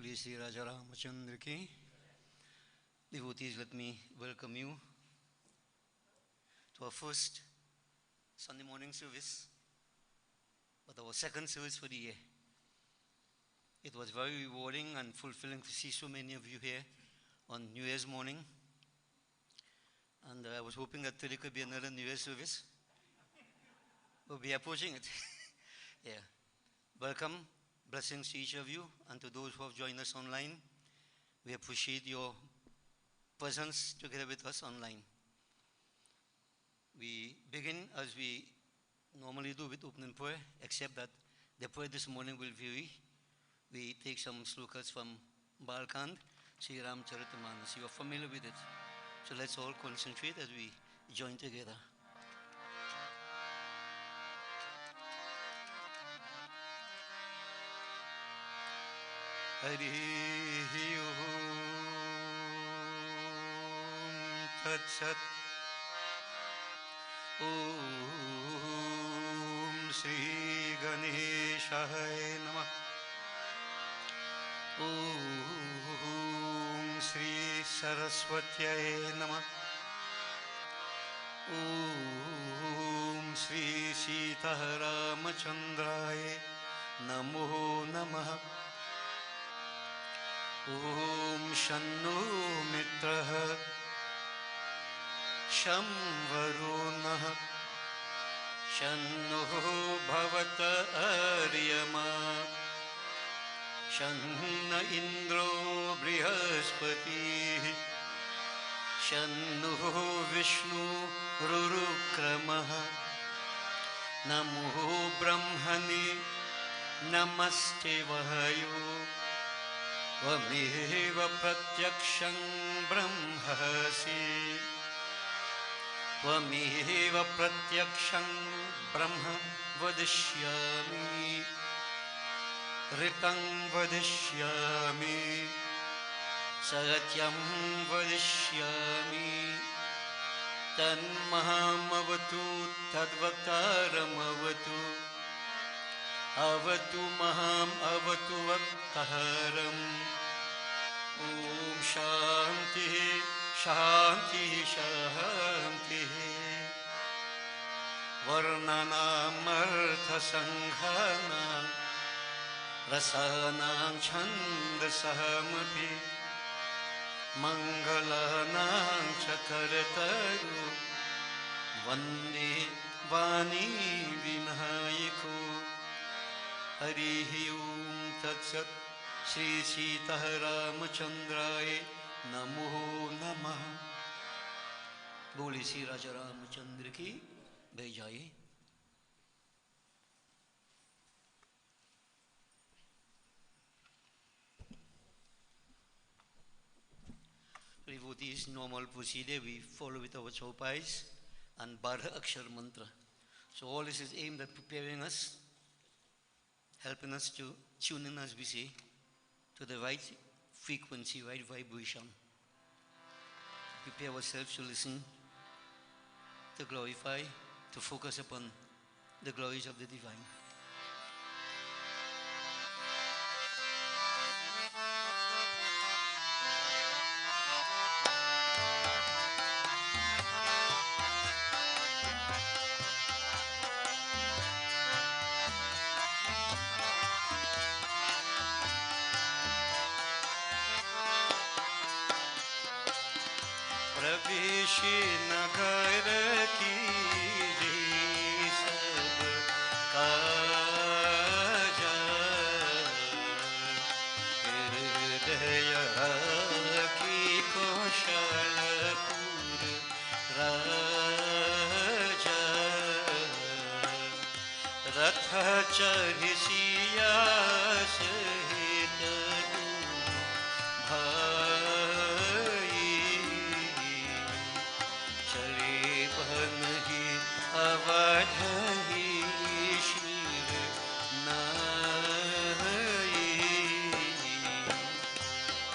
Holy Sri Raja Ramachandra ki. Devotees, let me welcome you to our first Sunday morning service, but our second service for the year. It was very rewarding and fulfilling to see so many of you here on New Year's morning. And I was hoping that today could be another New Year's service. We'll be approaching it. Yeah. Welcome. Blessings to each of you and to those who have joined us online. We appreciate your presence together with us online. We begin as we normally do with opening prayer, except that the prayer this morning will vary. We take some slokas from Balkand, Sri Ram Charitamanas. You are familiar with it. So let's all concentrate as we join together. Hari Om Tat Sat Om Shri Ganeshaya Namah Om Shri Saraswatyaya Namah Om Shri Sita Ramachandraya Namo Namah Om Shanno Mitraha Sham Varunah Shanno Bhavata Aryama Shanna Indro Brihaspati Shanno Vishnu Rurukramaha Namo Brahmani Namaste Vahayo Tvameva pratyaksham brahmasi Tvameva pratyaksham brahma vadishyami Ritam vadishyami Satyam vadishyami Tanmahamavatu tadvaktaramavatu Avatu maham avatu vaktaharam Om Shanti Shanti Shanti Varnanam Artha Sanghanam Rasanam Chandasahamapi Mangalanam Chakarataru Vande Vani Vinayiko Hari Om Tat Sat Shri Sita Ramachandraya Namo Namah Bole Shri Raja Ramachandra ki Jai. Devotees, normal procedure, we follow with our chaupais and Bharha Akshar Mantra. So all this is aimed at preparing us, helping us to tune in, as we say, to the right frequency, right vibration. Prepare ourselves to listen, to glorify, to focus upon the glories of the divine. प्रवेशी नगर की सब काजा हृदय की कौशलपुर राजा रथ चढ़ी सिया सहित अवधि शिर नाई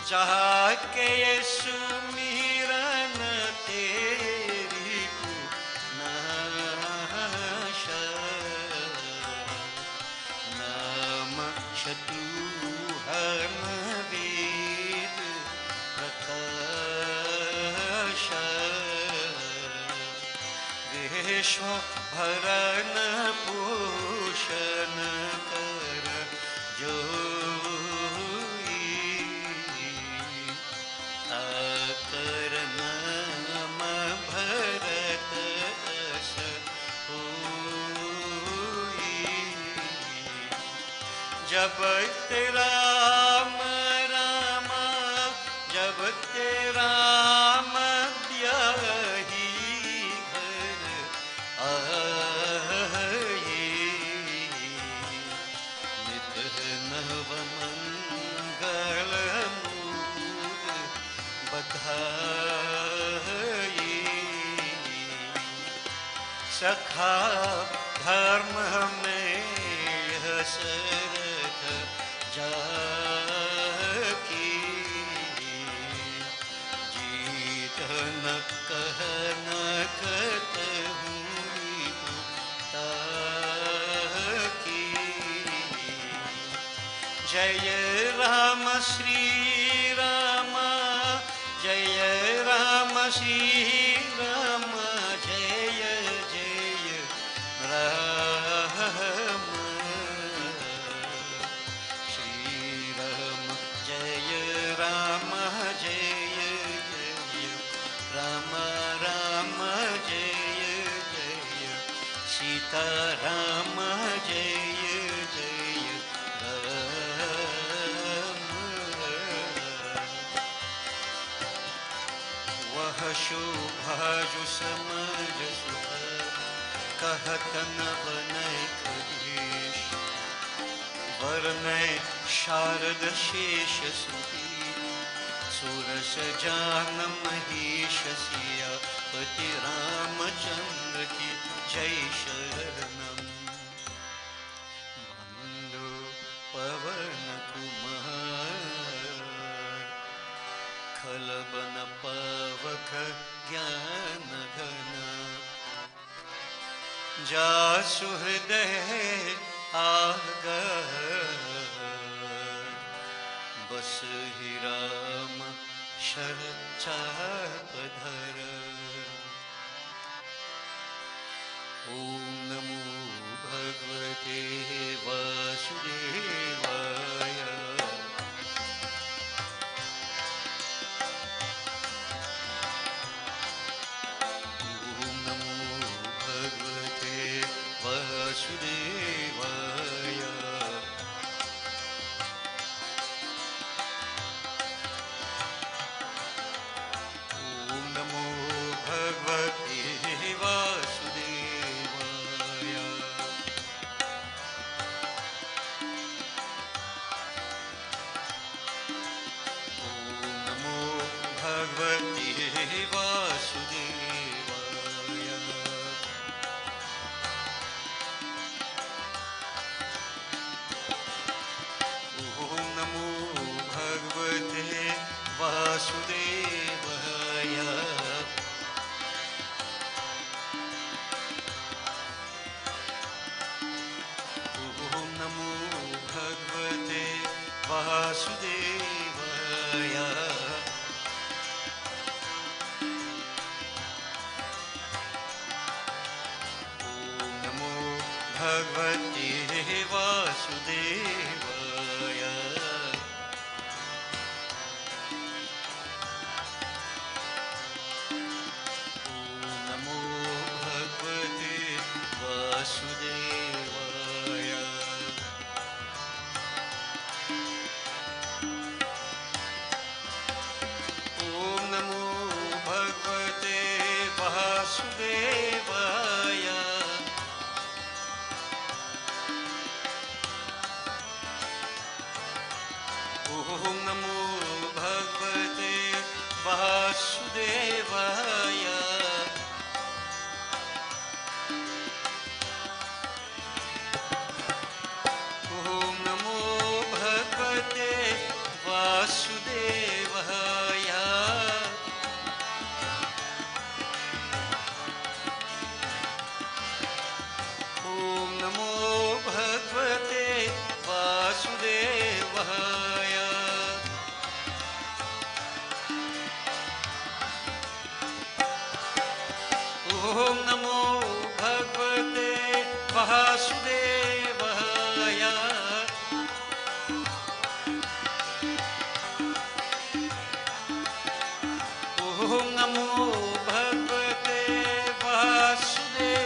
जाके सुमिरन तेरी को नाशा नाम शत्रु हर विश्व भरण पोषण कर जोई साकर नाम भरत अस होई जब तेरा जब तेरा ब्याही घर आए नित नव मंगल मूल बधाई सखा धर्म में हसरत जाकी जीत न कह न कहूँ ताकी जय राम श्री राम जय राम श्री राम जय जय राम श्री राम जय राम जय जय राम राम जय जय सीता राम जय जय राम वह शोभा जो समझ सुख कहत न बनय खगेश वर्णय शारद शेष सुती सुरस जान महेश सिया पति रामचंद्र की जय शरणम बंधु पवन कुमार खलबन पावक ज्ञान घन जासु हृदय आगर बस ही राम शरद चाप धर ओम नमो भगवते वासुदेवाय ओम नमो भगवते वासुदेवाय ओम नमो भगवते वासुदेवाय ओम नमो भगवते वासुदेवाय ओम नमो भगवते वासुदेवाय ओम नमो भगवते वासुदेवाय ओम नमो भगवते वासुदेवाय ओम नमो भगवते वासुदेवाय ओम नमो भगवते वासुदेवाय वासुदेवाय ओम नमो भगवते वासुदेवाय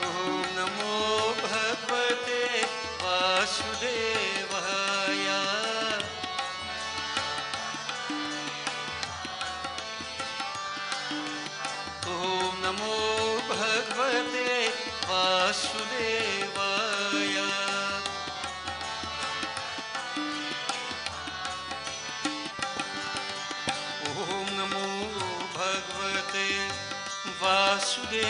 ओम नमो भगवते वासुदेवाय ओम नमो भगवते वासुदेवाय ओम नमो भगवते वासुदेवाय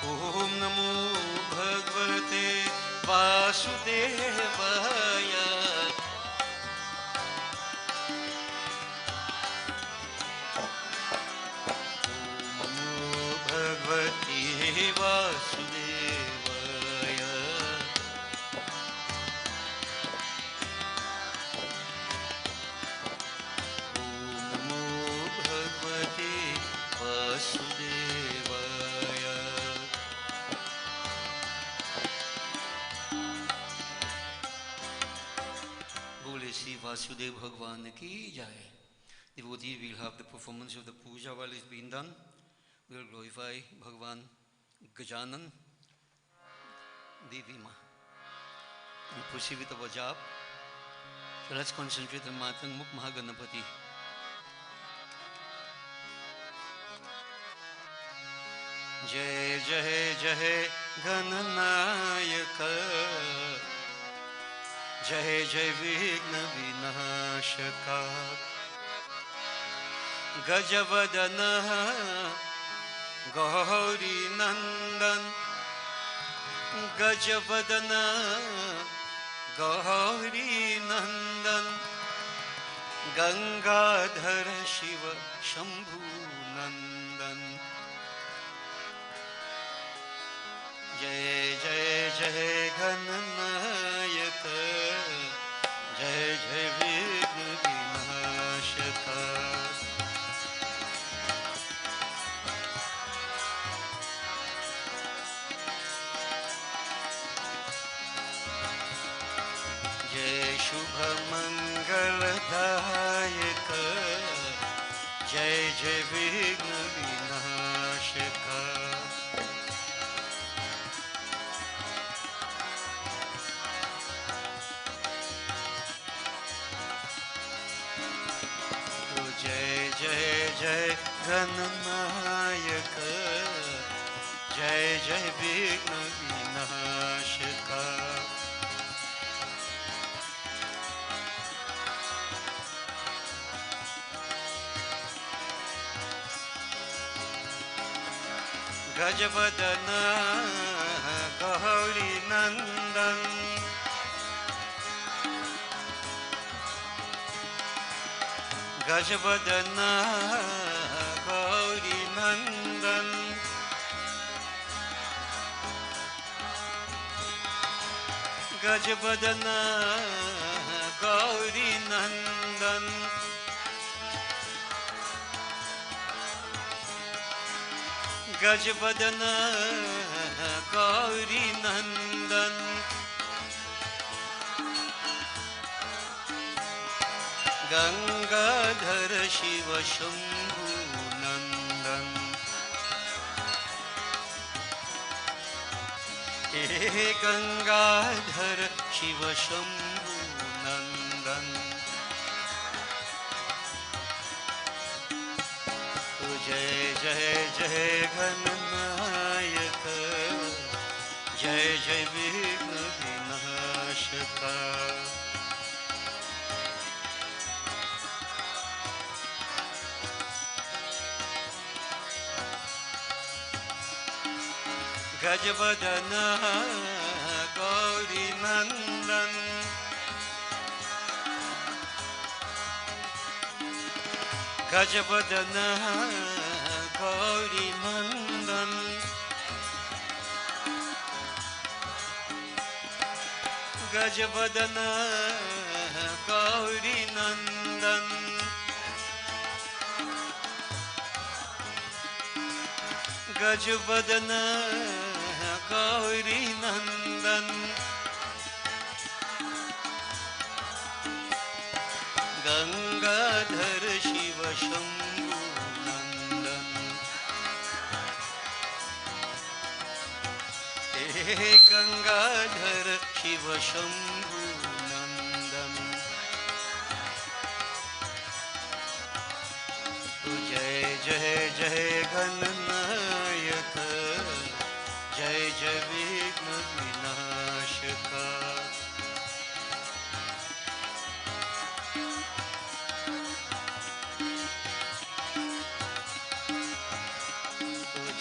ओम नमो भगवते वासुदेवाय ओम नमो भगवते वासुदेवाय ओम नमो भगवते वासुदेवाय बोले श्री वासुदेव भगवान की जय. Devotees will have the performance of the puja while it's being done. We will glorify Bhagavan Gajanan Devima and proceed with our job. So let's concentrate on Matang Muk Mahaganapati. Jai Jai Jai Gananayaka Jai Jai Vigna Vinashaka Gajavadana Gauri Nandan Gajavadana Gauri Nandan Gangadhara Shiva Shambhu Nandan Jai Jai Jai Gananayaka Jai Jai Vigna Vinashaka Jai Shubha Mangaladayaka Jai Jai Vigna Vinashaka Jai Jai Jai Gananayaka Jai Jai Vigna Vinashaka Gajavadana Gauri Nandan Gajavadana Gauri Nandan Gajavadana Gauri Nandan Gajavadana Gauri Nandan Gangadhara Shiva Shambhu Nandan He Gangadhara Shiva Shambhu Nandan Jai Jai Jai Gananayaka Jai Jai Vigna Vinashaka Gajavadana Gauri Nandan Gajavadana Gauri Nandan गजवदन Gauri नंदन गजवदन गौरी नंदन गंगाधर शिव शंभु नंदन हे गंगाधर शिव शंभु नंदन जय जय जय गणनायक जय जय विघ्न विनाशक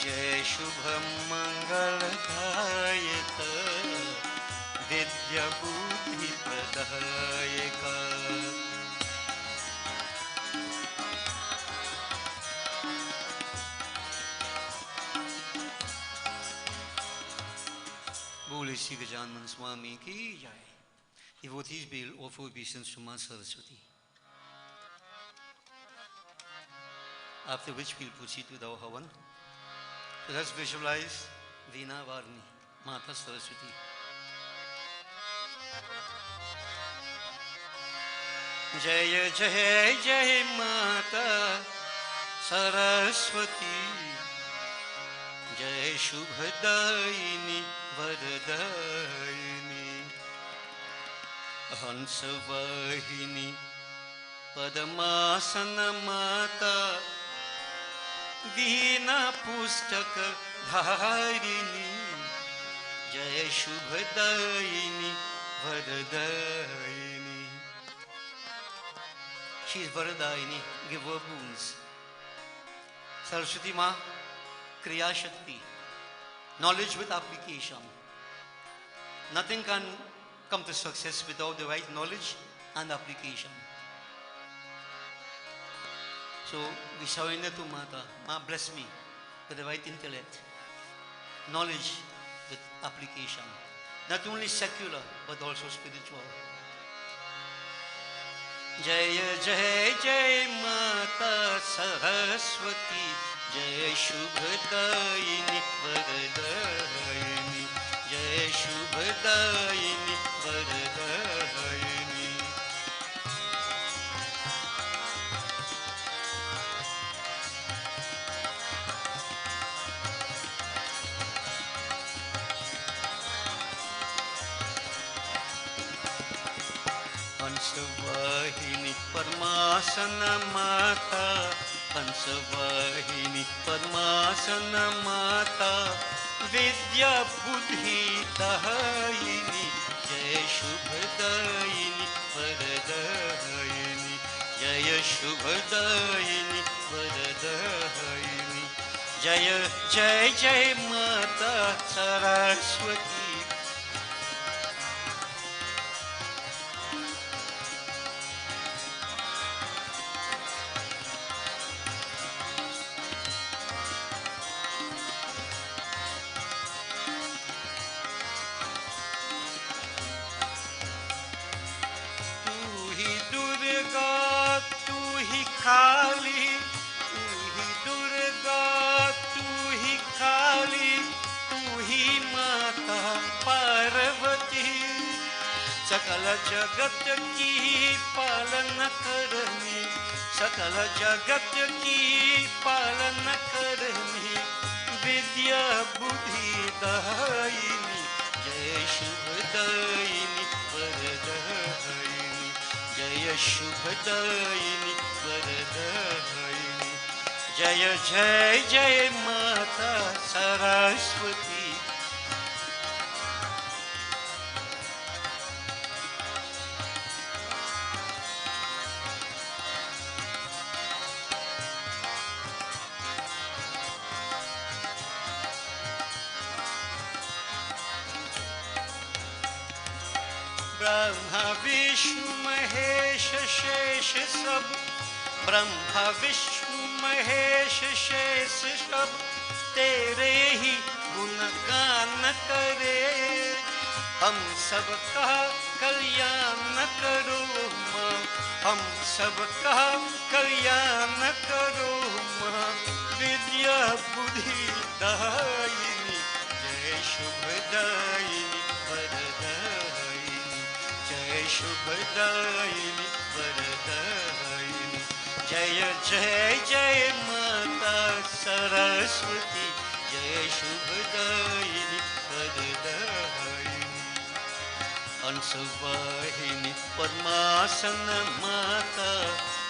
जय शुभ मंगलदायक विद्या बुद्धि प्रदायक बोले श्री गजानन स्वामी की जय। Devotees will offer obeisance to Maa Saraswati. After which we'll proceed with our Havan. So let's visualize Veena Varni, Mata Saraswati. Jaya Jaya Jaya Mata Saraswati Jai Shubhadayini Varadayini Hansavahini Padamasana Mata Dina Pustaka Dharini Jai Shubhadayini Varadayini. She is Varadayini, give her boons. Saraswati Ma, Kriya Shakti, knowledge with application. Nothing can come to success without the right knowledge and application. So we surrender to Mata. Ma, bless me with the right intellect, knowledge with application. Not only secular, but also spiritual. Jaya Jaya Jaya Mata Saraswati Jai Shubhadayini Varadayini Jai Shubhadayini Varadayini. Hansavahini Parmasana Mata Hansavahini Parmasana Mata Vidya Buddhi Dayini Jai Shubhadayini Varadayini Jaya Shubhadayini Varadayini Jaya Jai Jai Mata Saraswati. Kali, tu hi Durga, tu hi Kali, tu hi Mata Parvati. Sakala jagat ki palana karni, sakala jagat ki palana karni. Vidya buddhi dayini, jai shubhadayini varadayini, jai shubhadayini Varadayini. Jaya Jai Jai Mata Saraswati. Brahma Vishnu Mahesha Shesha Sab Brahma Vishnu Mahesha Shesha Sab Tere hi gungan kare हम सबका कल्याण करो माँ, हम सबका कल्याण करो माँ, विद्या बुद्धि दायिनी, जय शुभदायिनी वरदायिनी, जय शुभदायिनी वरदायिनी, जय जय जय माता सरस्वती, जय शुभदायिनी वरदायिनी, हंसवाहिनी पद्मासन माता,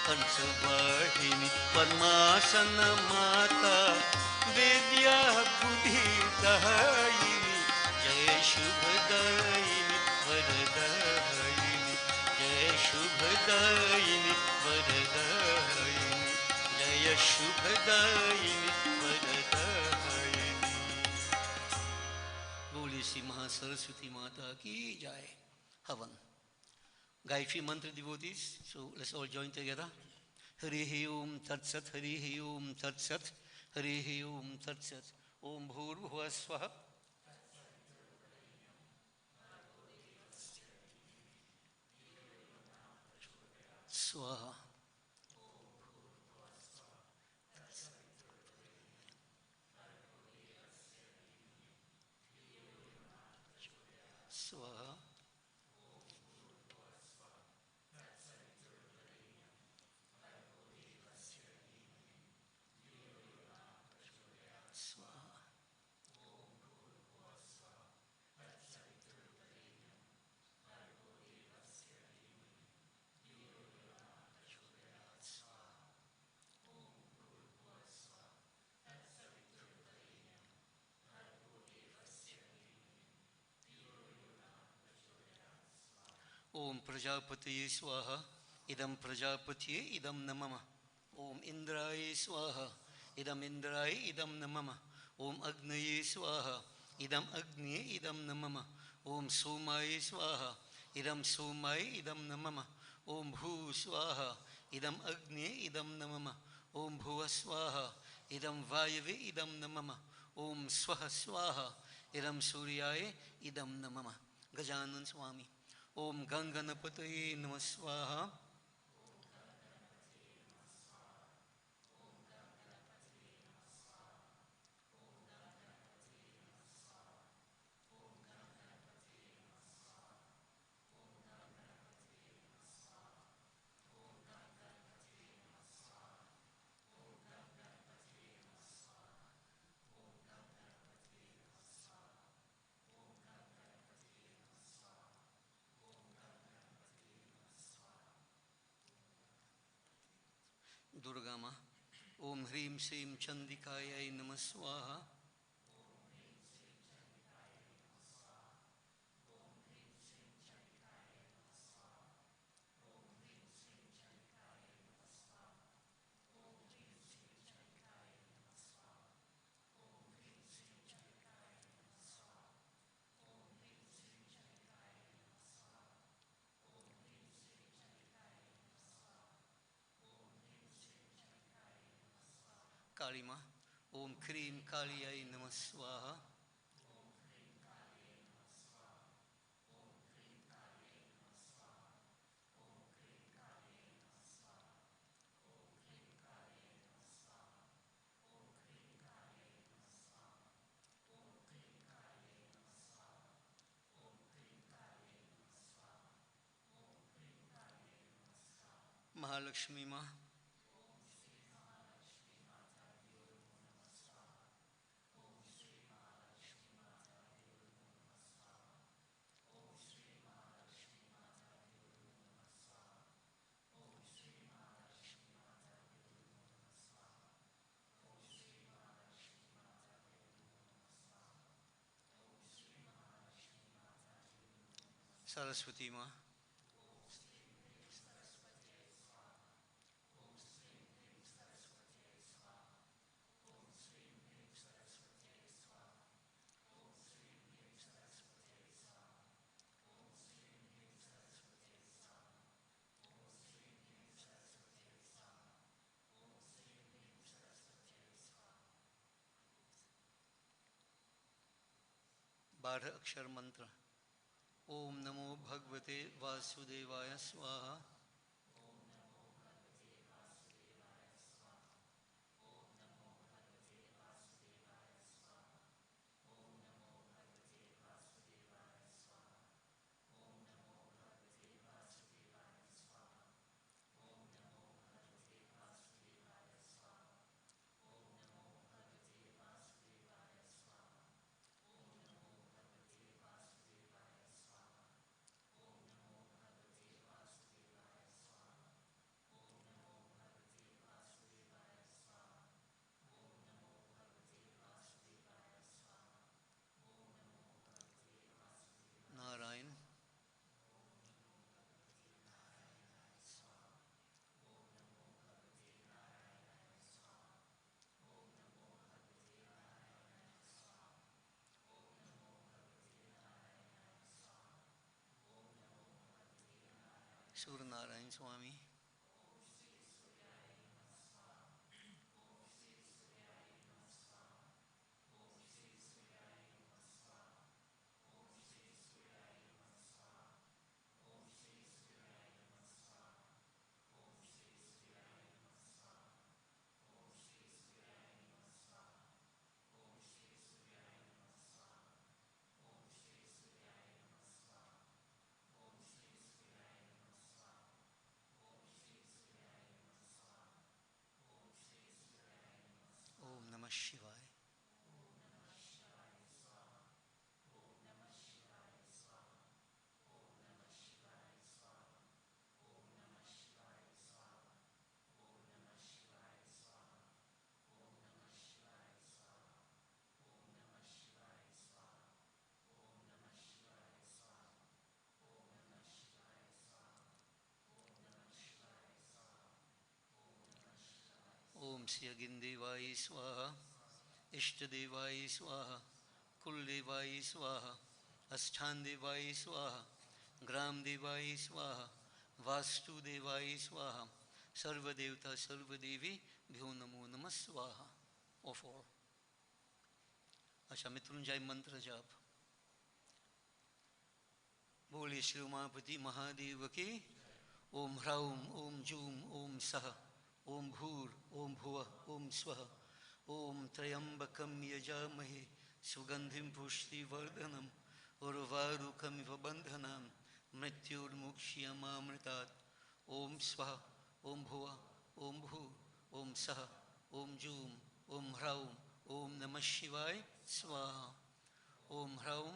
हंसवाहिनी पद्मासन माता, विद्या बुद्धि दायिनी, जय शुभदायिनी वरदायिनी, जय शुभदायिनी वरदायिनी, जय शुभदायिनी वरदायिनी। बोली श्री महासरस्वती माता की जय। Havan. Gayatri mantra devotees, so let's all join together. Harihi Om Tat Sat, Harihi Om Tat Sat, Harihi Om Tat Sat. Om Bhurbhuva Swaha. Swaha. Swaha. Om Prajapati Swaha, Idam Prajapati, Idam Namama. Om Indraya Swaha, Idam Indraya, Idam Namama. Om Agnaya Swaha, Idam Agni, Idam Namama. Om Somaya Swaha, Idam Somaya, Idam Namama. Om Bhu Swaha, Idam Agni, Idam Namama. Om Bhuva Swaha, Idam Vayavi, Idam Namama. Om Swaha Swaha, Idam Suryaya, Idam Namama. Gajanan Swami. Om Ganganapataye Namah Swaha. Durgama. Om Hrim Sim Chandikaya Namah Swaha. Kalima. Om Krim Kaliyai Namah Swaha. Mahalakshmi Ma. Saraswati Ma. Bhara Akshar Mantra. Om Namo Bhagavate Vasudevaya Swaha. Narayan. Surya Narayan Swami. Om Namah Shivaya. Om Syagindevaya Swaha. Ishtadevaya Swaha. Kuldevaya Swaha. Asthandevaya Swaha. Gramdevaya Swaha. Vastudevaya Swaha. Sarvadevta Sarvadevi Bhyo Namo Namah Swaha. Of all. अच्छा मृत्युंजय मंत्र जाप बोले श्री उमापति महादेव की ओम ह्रौम ओम zoom ओम सह ओम भूर ओम भुवः ओम स्वः ओम त्र्यंबकं यजामहे सुगंधिं पुष्टिवर्धनम् उर्वारुकमिव बन्धनान् मृत्युर्मुक्ष्यमामृतात् ओम स्वः ओम भुवः ओम भूः ओम सह ओम जूम ओम ह्रौम ओम नमः शिवाय स्वाहा ओम ह्रौम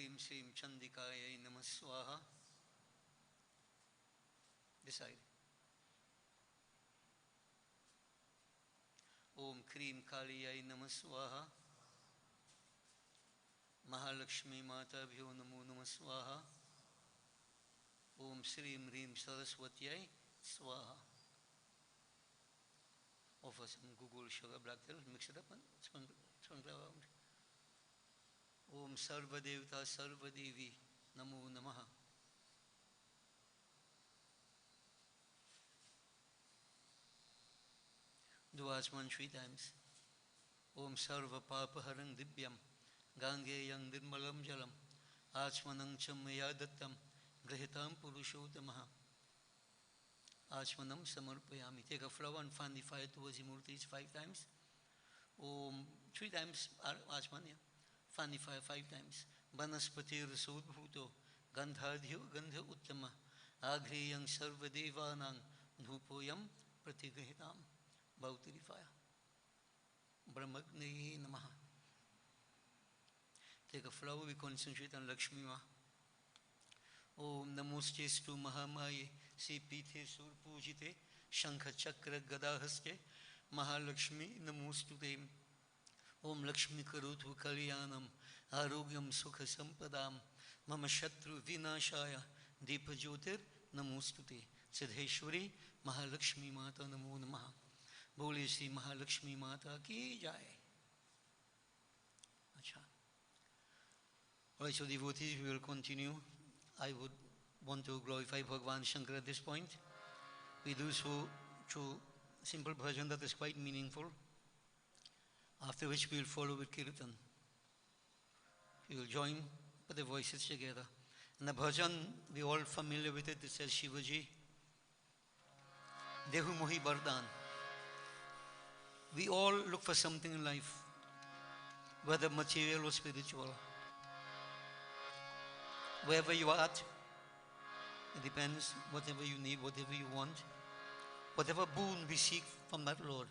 Hrim Shrim Chandikayai Namah Swaha. Decide. Om Krim Kaliyai Namah Swaha. Mahalakshmi Mata Bhyo Namo Namah Swaha. Om Shrim Rim Saraswatyai Swaha. Offer some Google sugar black tea, mix it up and sprinkle around. Om Sarva Devata Sarva Devi Namo Namaha. Do Asman 3 times. Om Sarva Papa Harang Dibyam Gangeyang Dirmalam Jalam Achmanang Chamaya Dattam Grahitam Purushotamaha. Achmanam Samarpayami. Take a flower and fan the fire towards the Murtis 5 times. Om 3 times Achman, yeah. Fan the fire 5 times. Banaspati Rasud Bhuto Gandhadhyo Gandha Uttama Agriyang Sarva Devanang Dhupoyam Pratigrihitam. Bow to the fire. Brahmagni Namaha. Take a flower, we concentrate on Lakshmi Ma. Om Namostestu Mahamaye Sipite Surpujite Shankha Chakra Gadahaste Mahalakshmi Namostute. Om Lakshmi Karutu Kalyanam Arogyam Sukha Sampadam Mama Shatru Vinashaya Deepa Jyotir Namostute. Siddheshwari Mahalakshmi Mata Namo Namaha. Bole Sri Mahalakshmi Mata ki jai. Acha. Alright, so devotees, we will continue. I would want to glorify Bhagavan Shankar at this point. We do so through simple bhajan that is quite meaningful. After which we will follow with Kirtan. We will join, put the voices together. And the bhajan, we are all familiar with it. It says Shivaji, Dehu Mohi Bardhan. We all look for something in life, whether material or spiritual. Wherever you are at, it depends, whatever you need, whatever you want, whatever boon we seek from that Lord.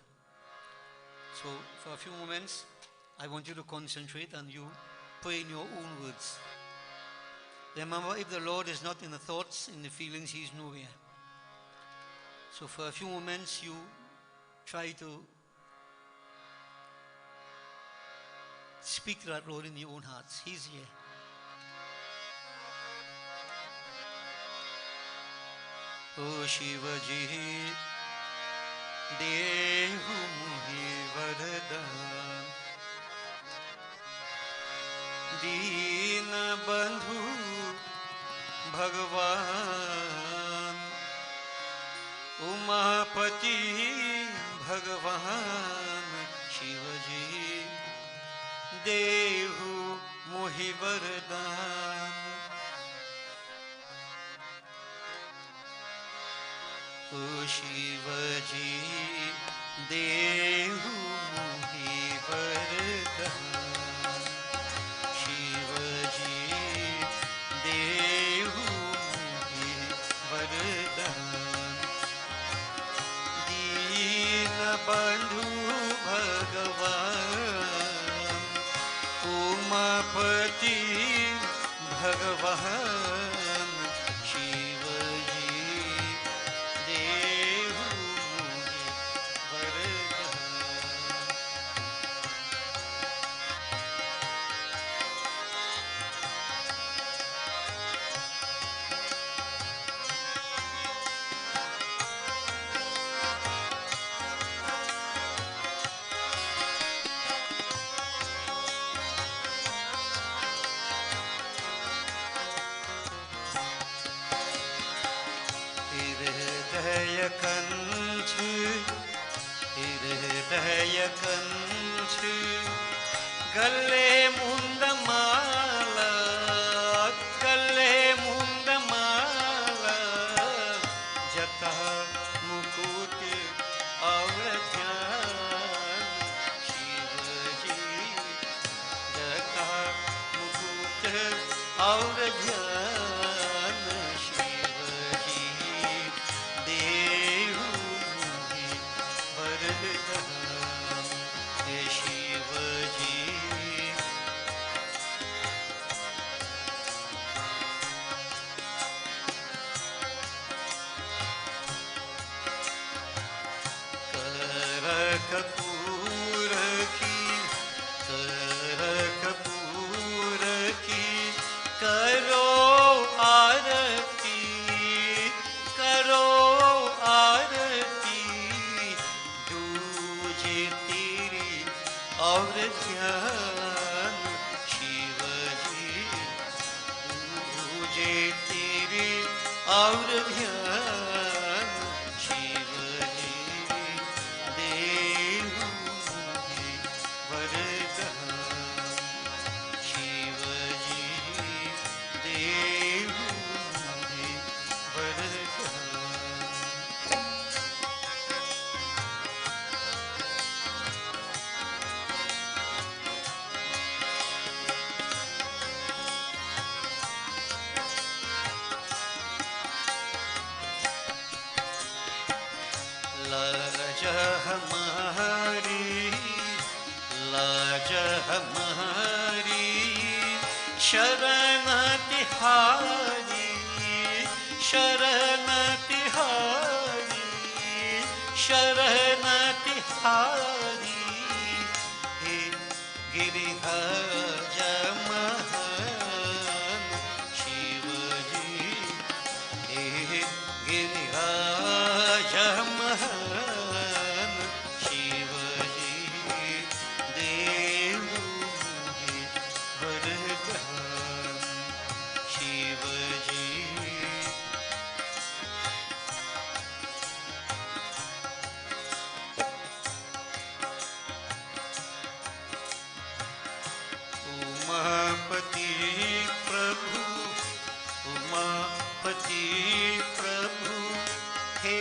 So for a few moments, I want you to concentrate and you pray in your own words. Remember, if the Lord is not in the thoughts, in the feelings, He is nowhere. So for a few moments, you try to speak to that Lord in your own hearts. He's here. O Shivaji, Dehu Muhi Vardhan, Deena Bandhu Bhagavan, Umapati Bhagavan, Shivaji, Dehu Muhi Vardhan. O Shivaji, Dehu Muhi Vardhan. Shivaji, Dehu Muhi Vardhan. Deena Bandhu Bhagavan, Umapati Bhagavan, Shivaji, Dehu Muhi Vardhan. Hridaya Kanch, Galle Mundamala, Galle Mundamala, Jata Mukut Avradhyan, Shivaji, Jata Mukut Avradhyan, Shivaji, Dehu Muhi Vardhan, Shivaji, Kapoor की करो आरती दूजे तेरी और ध्यान शिव जी दूजे तेरी और ध्यान शिव जी देहु मुझे वरदान शिव जी देहु मुझे वरदान लाज हमारी शरण तिहारी हे गिरिराज महान शिव जी हे गिरिराज महान शिव जी देव मुझे वरदान शिव जी उमापति प्रभु हे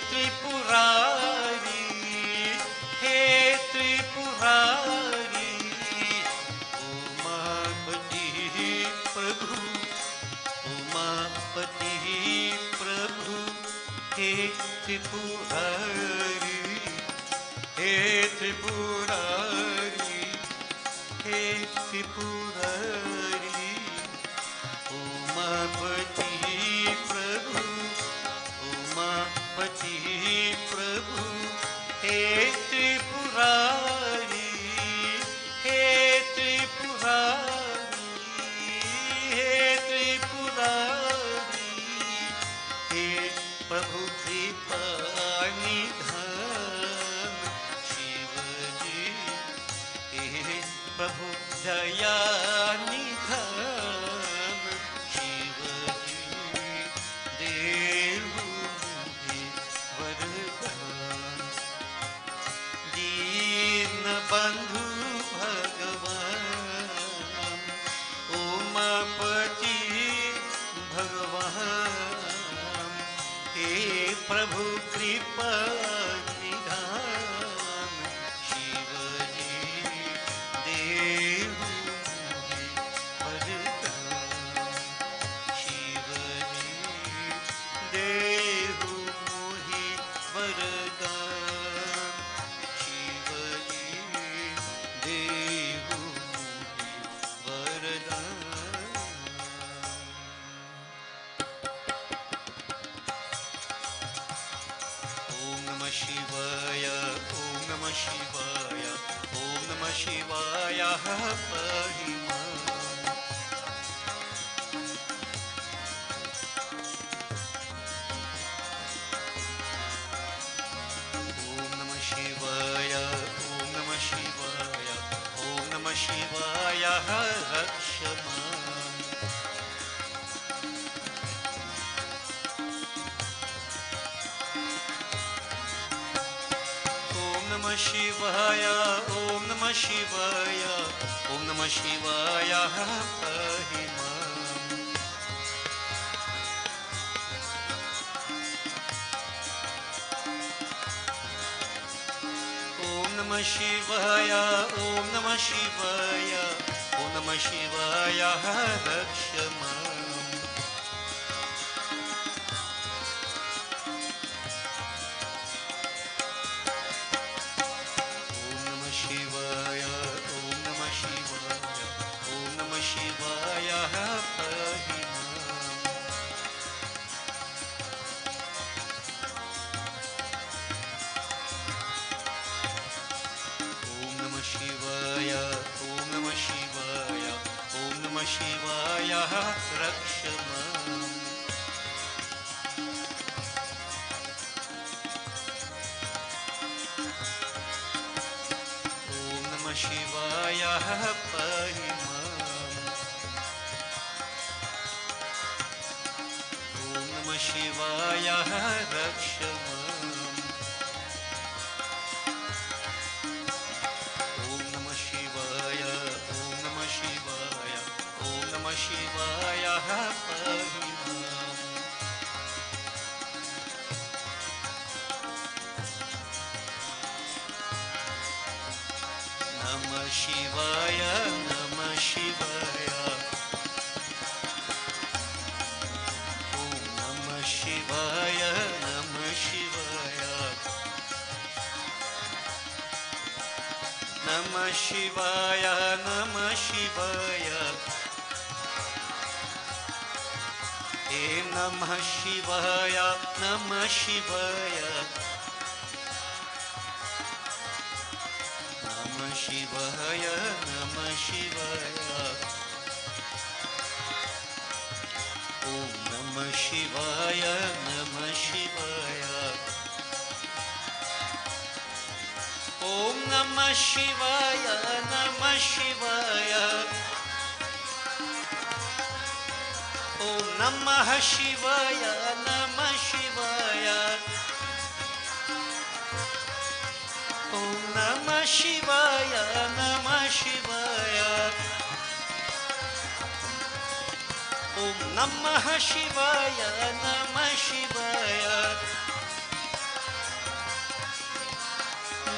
त्रिपुरारी उमापति प्रभु हे त्रिपुरारी हे त्रिपुरारी उमापति प्रभु हे त्रिपुरारी हे प्रभु कृपा निधान शिव जी हे प्रभु दया निधान शिव जी देव मुझे वरदान दीन बंधु भगवान उमापति भगवान हे प्रभु कृपा निधान शिव जी देव मुझे वरदान शिव जी देव मुझे वरदान शिव जी देव मुझे वरदान ओम नमः शिवाय ओम नमः शिवाय ओम नमः शिवाय पाहि मां ओम नमः शिवाय ओम नमः शिवाय ओम नमः शिवाय रक्ष मां ओम नमः शिवाय ओम नमः शिवाय ओम नमः शिवाय पाहि मां ओम नमः शिवाय ओम नमः शिवाय ओम नमः शिवाय रक्ष मां शिवाय पाहि मां रक्ष माम् ॐ नमः शिवाय पाहि माम् ॐ नमः शिवाय रक्ष माम् ॐ नमः शिवाय ॐ नमः शिवाय ॐ नमः शिवाय पाहि माम् नमः शिवाय नमः शिवाय ॐ नमः शिवाय नमः शिवाय नमः शिवाय नमः शिवाय ॐ नमः शिवाय नमः शिवाय नमः शिवाय नमः शिवाय ॐ नमः शिवाय नमः शिवाय ॐ नमः शिवाय नमः शिवाय ॐ नमः शिवाय नमः शिवाय ॐ नमः शिवाय नमः शिवाय ॐ नमः शिवाय नमः शिवाय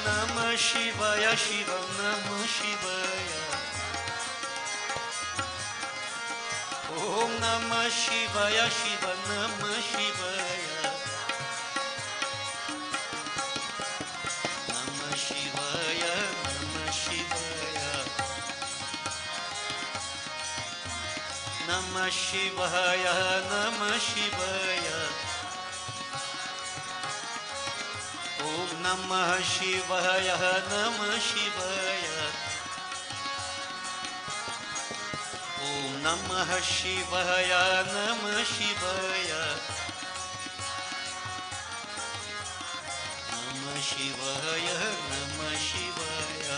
नमः शिवाय शिवं नमः शिवाय ॐ नमः शिवाय शिवं नमः शिवाय नमः शिवाय नमः शिवाय नमः शिवाय नमः शिवाय ॐ नमः शिवाय नमः शिवाय ॐ नमः शिवाय नमः शिवाय नमः शिवाय नमः शिवाय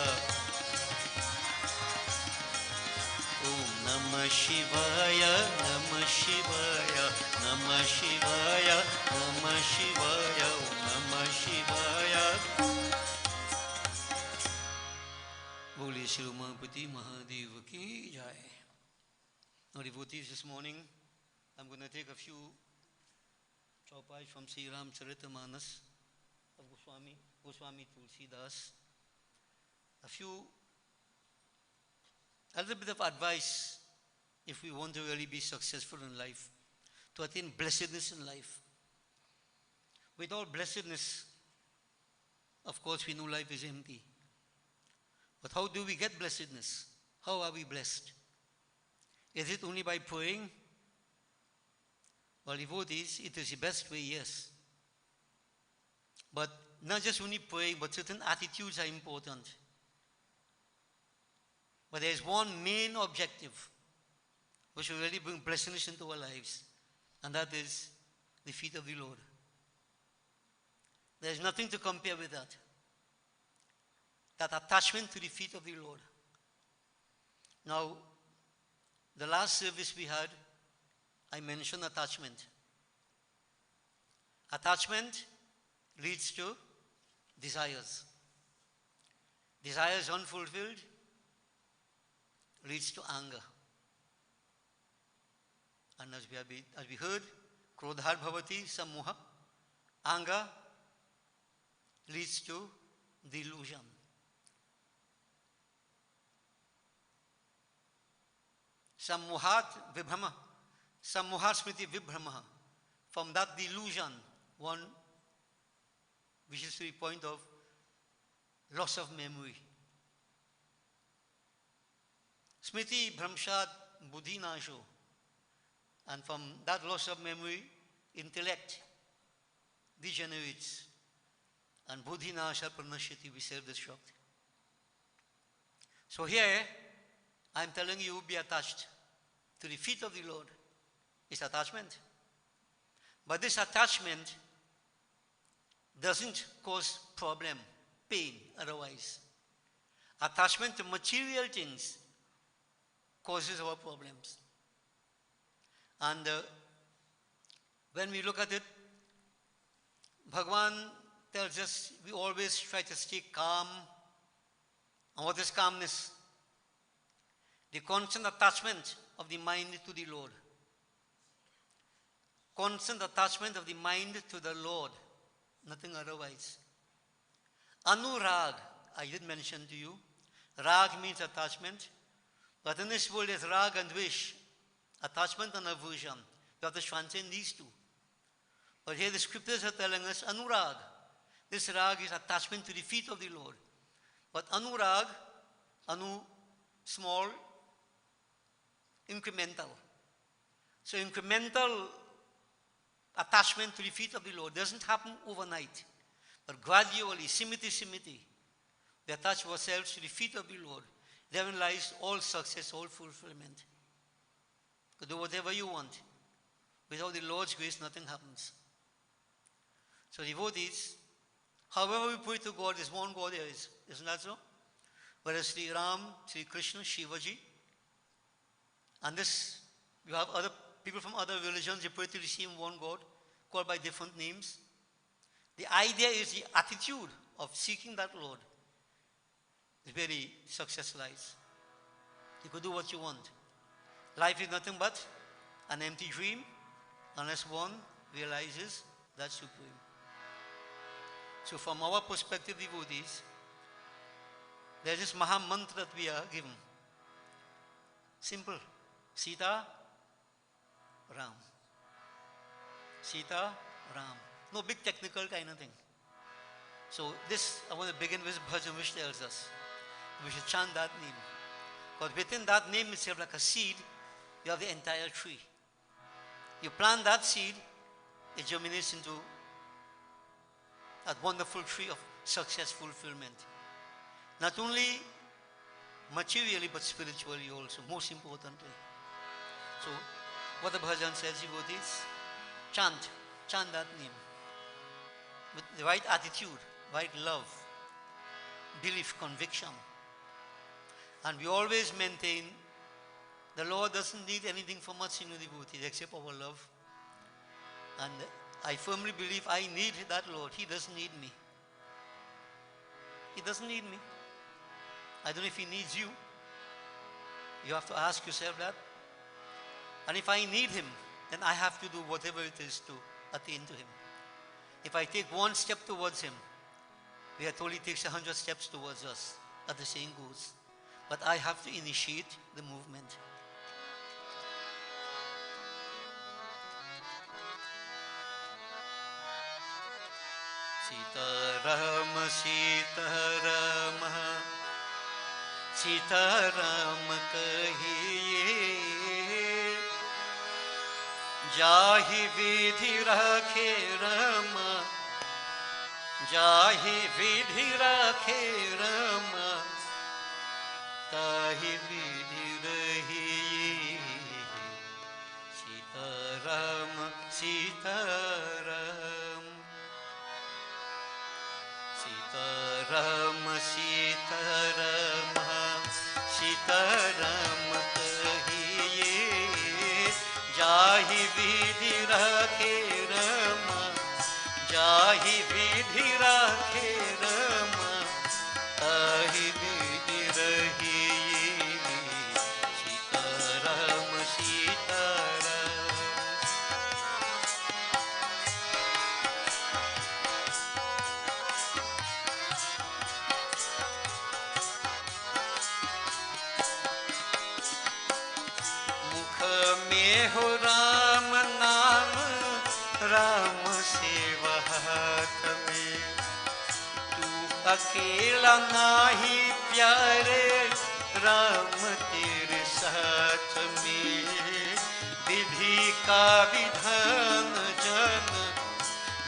ॐ नमः शिवाय नमः शिवाय नमः शिवाय नमः शिवाय ॐ नमः शिवाय बोलिए श्री उमापति महादेव की जय. Now devotees, this morning I'm going to take a few chaupai from Sri Ramcharitamanas of Goswami Tulsidas. A little bit of advice if we want to really be successful in life, to attain blessedness in life. With all blessedness, of course we know life is empty. But how do we get blessedness? How are we blessed? Is it only by praying? Well, devotees, it is the best way, yes. But not just only praying, but certain attitudes are important. But there is one main objective which will really bring blessedness into our lives, and that is the feet of the Lord. There is nothing to compare with that. That attachment to the feet of the Lord. Now, the last service we had, I mentioned attachment. Attachment leads to desires. Desires unfulfilled leads to anger. And as we heard, krodhar bhavati sammoha. Anger leads to delusion. Sammohat vibhrama. Sammohat smriti vibhrama. From that delusion, one reaches to the point of loss of memory. Smriti bhramshat buddhi nasho. And from that loss of memory, intellect degenerates. And buddhi nasha pranashyati, we said this short. So here, I'm telling you, be attached. to the feet of the Lord is attachment. But this attachment doesn't cause problem, pain, otherwise. Attachment to material things causes our problems. And when we look at it, Bhagavan tells us we always try to stay calm. And what is calmness? The constant attachment of the mind to the Lord. Constant attachment of the mind to the Lord, nothing otherwise. Anurag, I did mention to you, rag means attachment, but in this world there's rag and wish, attachment and aversion. You have to transcend these two. But here the scriptures are telling us anurag. This rag is attachment to the feet of the Lord. But anurag, anu, small, incremental. So incremental attachment to the feet of the Lord doesn't happen overnight, but gradually, simiti, we attach ourselves to the feet of the Lord. Therein lies all success, all fulfillment. You can do whatever you want. Without the Lord's grace, nothing happens. So devotees, however we pray to God, there's one God there is. Isn't that so? Whether Sri Ram, Sri Krishna, Shivaji, and this, you have other people from other religions, they pray to the same one God, called by different names. The idea is the attitude of seeking that Lord is where the success lies. You could do what you want. Life is nothing but an empty dream unless one realizes that's supreme. So from our perspective, devotees, there's this Maha Mantra that we are given. Simple. Sita, Ram. Sita, Ram. No big technical kind of thing. So this, I want to begin with bhajan, which tells us we should chant that name. Because within that name itself, like a seed, you have the entire tree. You plant that seed, it germinates into that wonderful tree of success fulfillment. Not only materially, but spiritually also, most importantly. So, what the bhajan says, devotees, chant that name. With the right attitude, right love, belief, conviction. And we always maintain the Lord doesn't need anything from us, devotees, except our love. And I firmly believe I need that Lord. He doesn't need me. He doesn't need me. I don't know if He needs you. You have to ask yourself that. And if I need Him, then I have to do whatever it is to attain to Him. If I take one step towards Him, we are told He takes 100 steps towards us, as the saying goes. But I have to initiate the movement. Sitaram, Sitaram, Sitaram kahiye, jahi vidhi rakhe Rama, jahi vidhi rakhe Rama, tahi vidhi rahiye. Sitaram, Sitaram. Sitaram, Sitaram, Sitaram kahiye, jahi vidhi rakhe Rama, jahi vidhi rakhe Rama, tahi vidhi rahiye. Sitaram, Sitaram. हो राम नाम, राम सेवा हाथ में, तू अकेला नाही प्यारे, राम तेरे साथ में। विधि का विधान जन,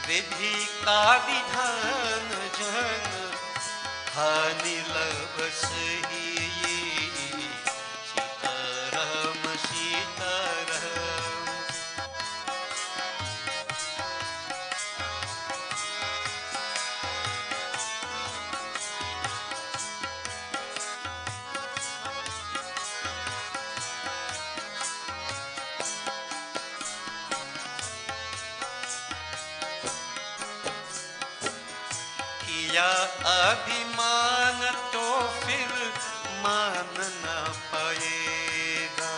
विधि का विधान जन, हानि लव सही। सीताराम सीता या अभिमान तो फिर मान ना पाएगा।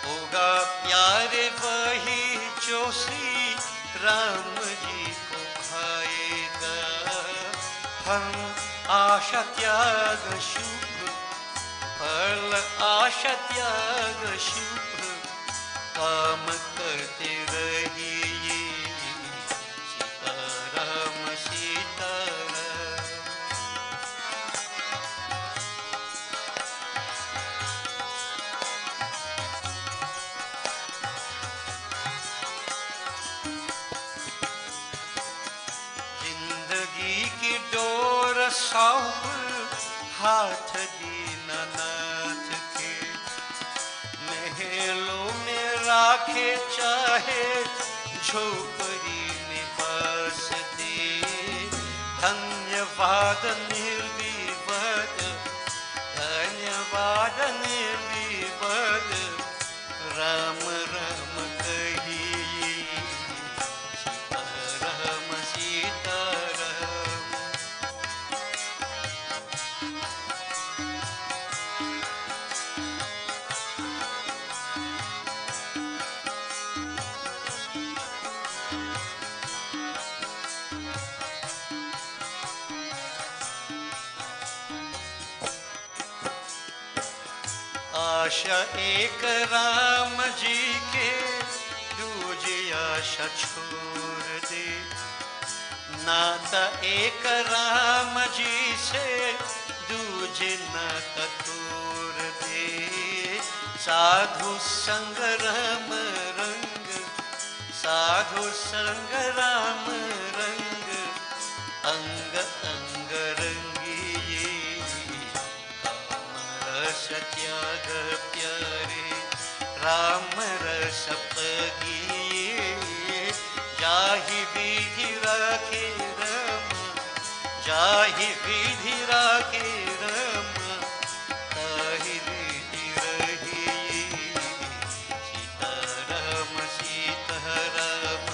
होगा प्यारे वही जो श्री राम जी को खाएगा। फल आशा त्याग शुभ, फल आशा त्याग शुभ, काम करते रहिए। सीताराम सीताराम। जिंदगी की डोर सौंप हाथ दीनानाथ के। महलों में राखे चाहे झोपड़ी में बस दे। धन्यवाद निर्विवाद, धन्यवाद निर्विवाद, राम राम कहिए। सीताराम सीताराम। आशा एक राम जी के, दूजी आशा छोड़ दे। नाता एक राम जी से, दूजे नाता तोड़ दे। साधु संग राम रंग, साधु संग राम रंग, अंग अंग रंगिए। रस त्याग प्यारे, राम रस पगिए। जाहि विधि राखे राम, जाहि विधि राखे राम, ताहि रीति रहिए। सीताराम सीताराम,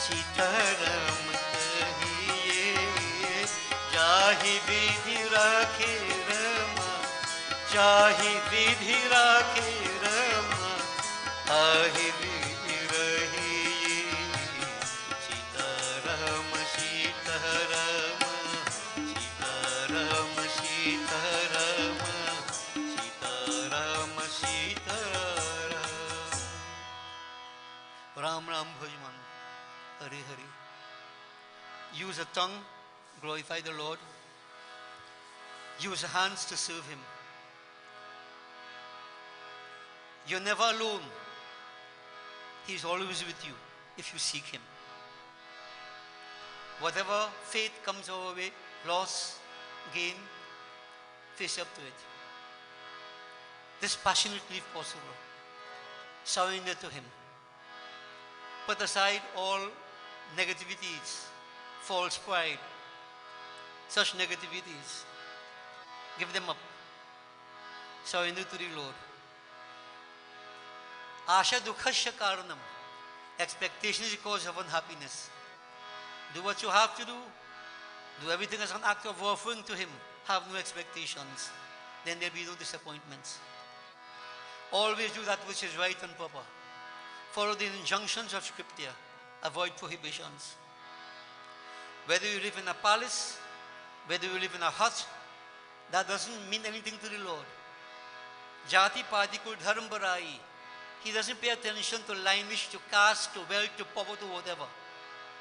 सीताराम कहिए। जाहि विधि राखे राम, जाहि विधि राखे राम, ताहि विधि रहिए। Sitaram Sitaram, Sitaram Sitaram, Sitaram Sitaram. Ram Ram भजमान, Hare Hare. Use a tongue, glorify the Lord. Use hands to serve Him. You're never alone. He's always with you if you seek Him. Whatever fate comes our way, loss, gain, face up to it. Dispassionately if possible. Surrender to Him. Put aside all negativities, false pride, such negativities. Give them up. Surrender to the Lord. Asha dukhasya karanam. Expectation is the cause of unhappiness. Do what you have to do. Do everything as an act of offering to Him. Have no expectations. Then there will be no disappointments. Always do that which is right and proper. Follow the injunctions of Scripture. Avoid prohibitions. Whether you live in a palace, whether you live in a hut, that doesn't mean anything to the Lord. Jati pati ko dharm barai. He doesn't pay attention to lineage, to caste, to wealth, to poverty, whatever.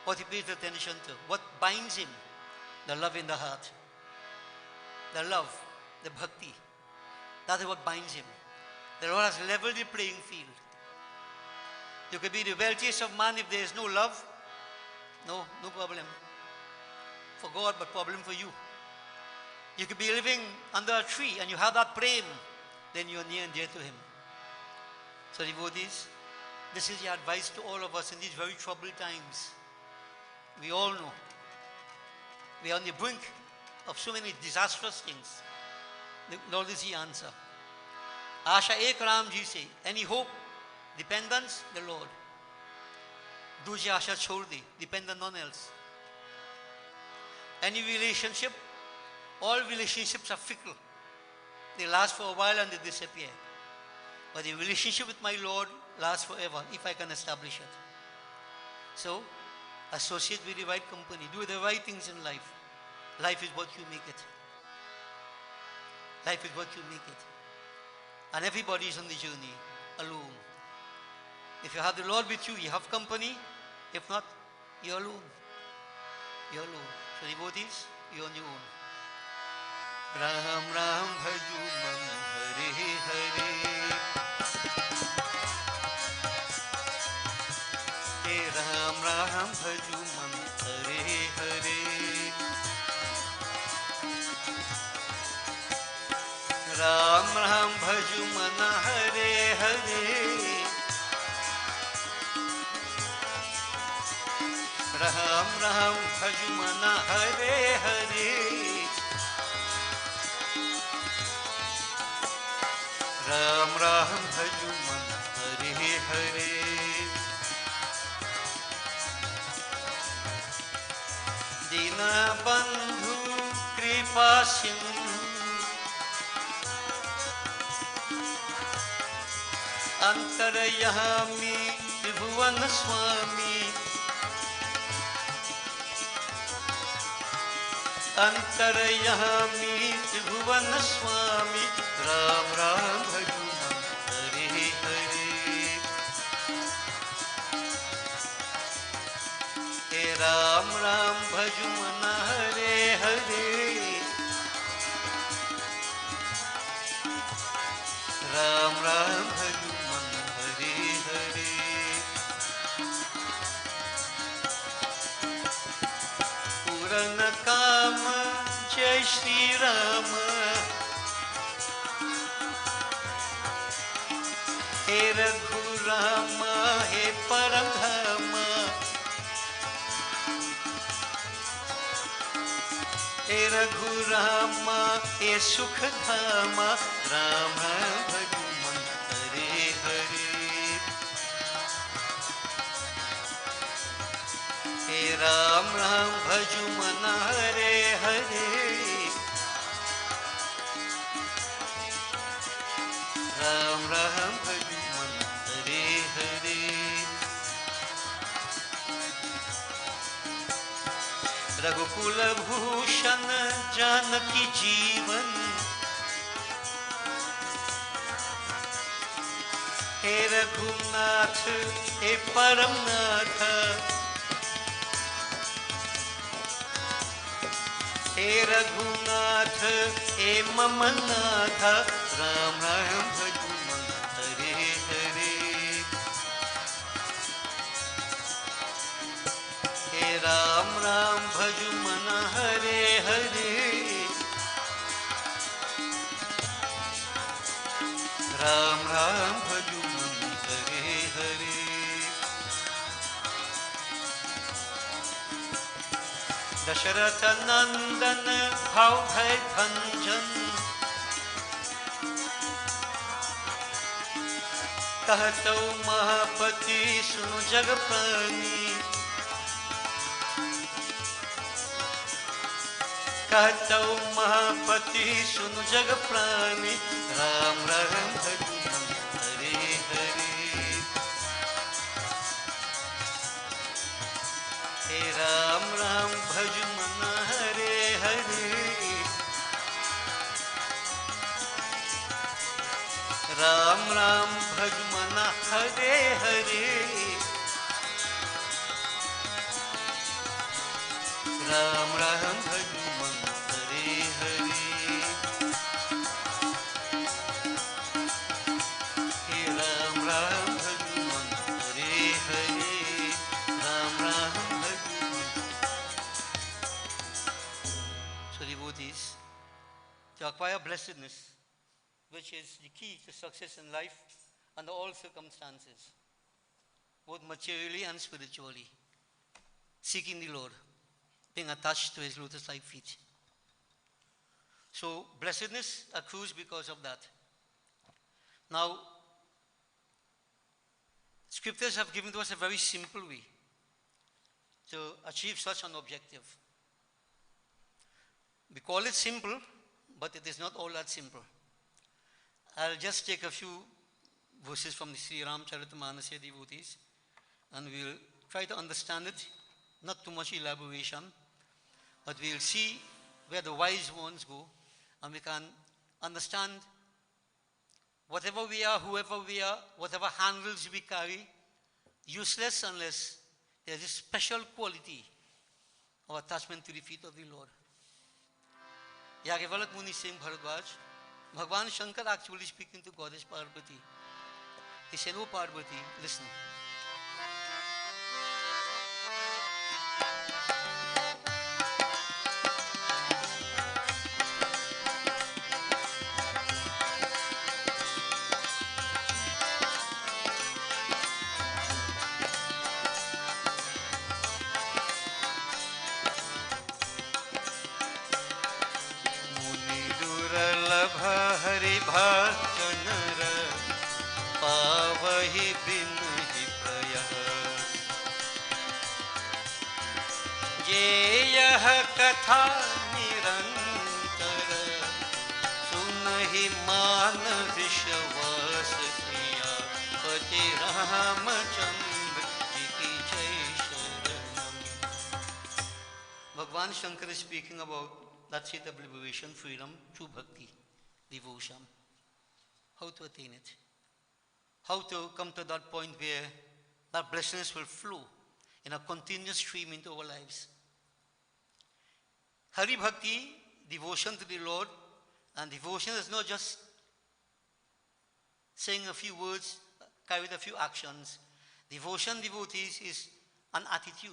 What He pays attention to, what binds Him, the love in the heart. The love, the bhakti. That is what binds Him. The Lord has leveled the playing field. You could be the wealthiest of man if there is no love. No problem for God, but problem for you. You could be living under a tree and you have that prem, then you are near and dear to Him. So devotees, this is the advice to all of us in these very troubled times. We all know we are on the brink of so many disastrous things. The Lord is the answer. Asha ek Ram ji se, any hope, dependence, the Lord. Duji asha chhod de, depend on none else. Any relationship, all relationships are fickle. They last for a while and they disappear. But the relationship with my Lord lasts forever if I can establish it. So, associate with the right company. Do the right things in life. Life is what you make it. Life is what you make it. And everybody is on the journey alone. If you have the Lord with you, you have company. If not, you're alone. You're alone. So devotees, you're on your own. Ram Ram Bhaju Man Hare Hare. Ram Ram Bhaju Man Hare Hare. Ram Ram Bhaju Man Hare Hare. Ram Ram Bhaju Man Hare Hare. Ram Ram Bhaju Man Hare Hare. Dina Bandhu Kripa Sindhu Antarayami Tribhuvan Swami Antarayami Tribhuvan Swami Ram Ram Bhaju Man Hare Hare. Ram Ram Bhaju Man Hare Hare. Ram Ram Bhaju Man Hare Hare. Purana Kama Jai Shri Rama. He Raghurama He Paramdhama. He Raghurama He Sukhdhama. Ram Ram Bhaju Man Hare Hare. He Ram Ram Bhaju Man Hare Hare. Ram Ram Bhaju Man Hare Hare. Raghukul Bhushan Janaki Jeevan. He Raghunath He Paramnath. He Raghunath He Mamanath. Ram Ram Bhaju Man Hare Hare. He Ram Ram Bhaju Man Hare Hare. Ram Ram Bhaju Man Hare Hare. Dasharatha Nandan Bhav Bhai Bhanjan. कहतौ Mahapati सुनो जग प्राणी. कहतौ महापति सुनो जग प्राणी. राम राम भजु मन हरे हरे. हे राम राम भजु मन हरे हरे. राम राम भज मन हरे हरे. राम राम भज मन हरे हरे. हे राम राम भज मन हरे हरे. राम राम भज मन. So devotees, to acquire blessedness, which is the key to success in life under all circumstances, both materially and spiritually. Seeking the Lord, being attached to His lotus-like feet. So blessedness accrues because of that. Now, scriptures have given to us a very simple way to achieve such an objective. We call it simple, but it is not all that simple. I'll just take a few verses from the Sri Ramcharitmanas devotees, and we'll try to understand it, not too much elaboration, but we'll see where the wise ones go, and we can understand whatever we are, whoever we are, whatever handles we carry, useless unless there's a special quality of attachment to the feet of the Lord. Yagyavalak Muni saying Bharadwaj, Bhagwan Shankar actually speaking to Goddess Parvati. He said, "Oh Parvati, listen. Hari Bhakt Nara Pavahi Binhi Prayas Jeyah Katha Nirantara Sunahi Man Vishwas Siya Pati Ramachandra Jiki Jai Sharanam. Bhagwan Shankar is speaking about that state of liberation, freedom, true bhakti, devotion. How to attain it? How to come to that point where that blessedness will flow in a continuous stream into our lives. Hari Bhakti, devotion to the Lord, and devotion is not just saying a few words, carried a few actions. Devotion, devotees, is an attitude.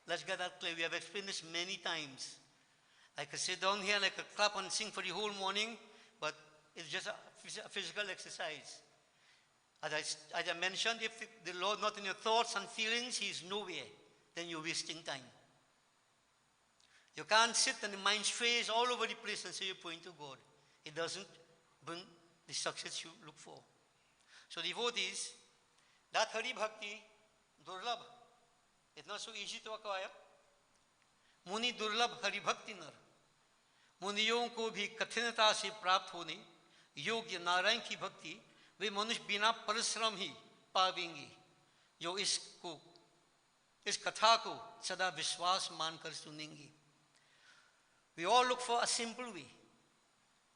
Let's get that clear. We have explained this many times. I could sit down here and I could clap and sing for the whole morning, but it's just a physical exercise. As I mentioned, if the Lord not in your thoughts and feelings, He is nowhere, then you're wasting time. You can't sit and the mind strays all over the place and say you're praying to God. It doesn't bring the success you look for. So devotees, that Hari Bhakti, Durlabh, it's not so easy to acquire. Muni Durlabh Hari Bhakti Nar. मुनियों को भी कठिनता से प्राप्त होने योग्य नारायण की भक्ति वे मनुष्य बिना परिश्रम ही पावेंगे जो इस कथा को सदा विश्वास मानकर सुनेंगे. We all look for a simple way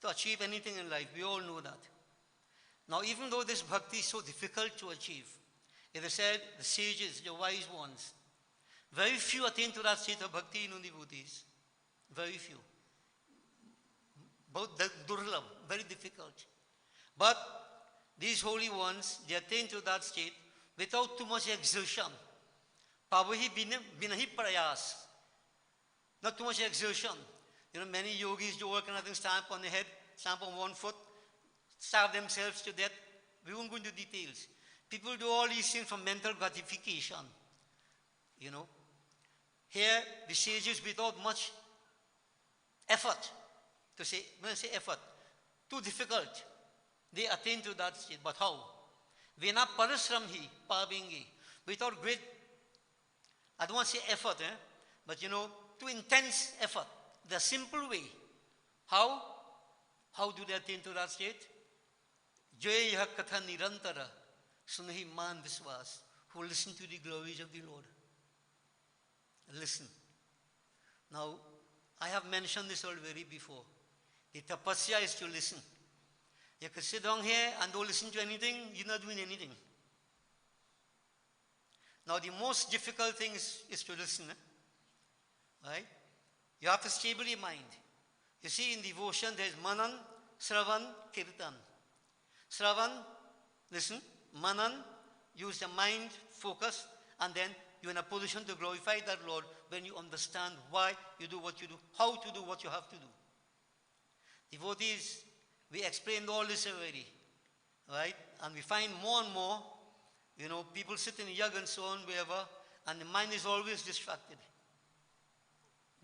to achieve anything in life. We all know that. Now, even though this bhakti is so difficult to achieve, it is said the sages, the wise ones, very few attain to that state of bhakti in devotees. Very few. Both the durlabh, very difficult. But these holy ones, they attain to that state without too much exertion. Pavahi binahi prayas. Not too much exertion. You know, many yogis do work and nothing, stamp on the head, stamp on one foot, starve themselves to death. We won't go into details. People do all these things for mental gratification. You know. Here, the sages without much effort. To say, when I say effort, too difficult. They attain to that state. But how? Vena parasramhi pavingi. Without great, I don't want to say effort, but you know, too intense effort. The simple way. How? How do they attain to that state? Jaya katha nirantara sunahi man viswas. Who listen to the glories of the Lord. Listen. Now, I have mentioned this already before. The tapasya is to listen. You can sit down here and don't listen to anything, you're not doing anything. Now the most difficult thing is to listen. Right? You have to stable your mind. You see, in devotion there is manan, sravan, kirtan. Sravan, listen. Manan, use the mind, focus, and then you're in a position to glorify that Lord when you understand why you do what you do, how to do what you have to do. Devotees, we explained all this already, right? And we find more and more, you know, people sit in yag and so on, wherever, and the mind is always distracted.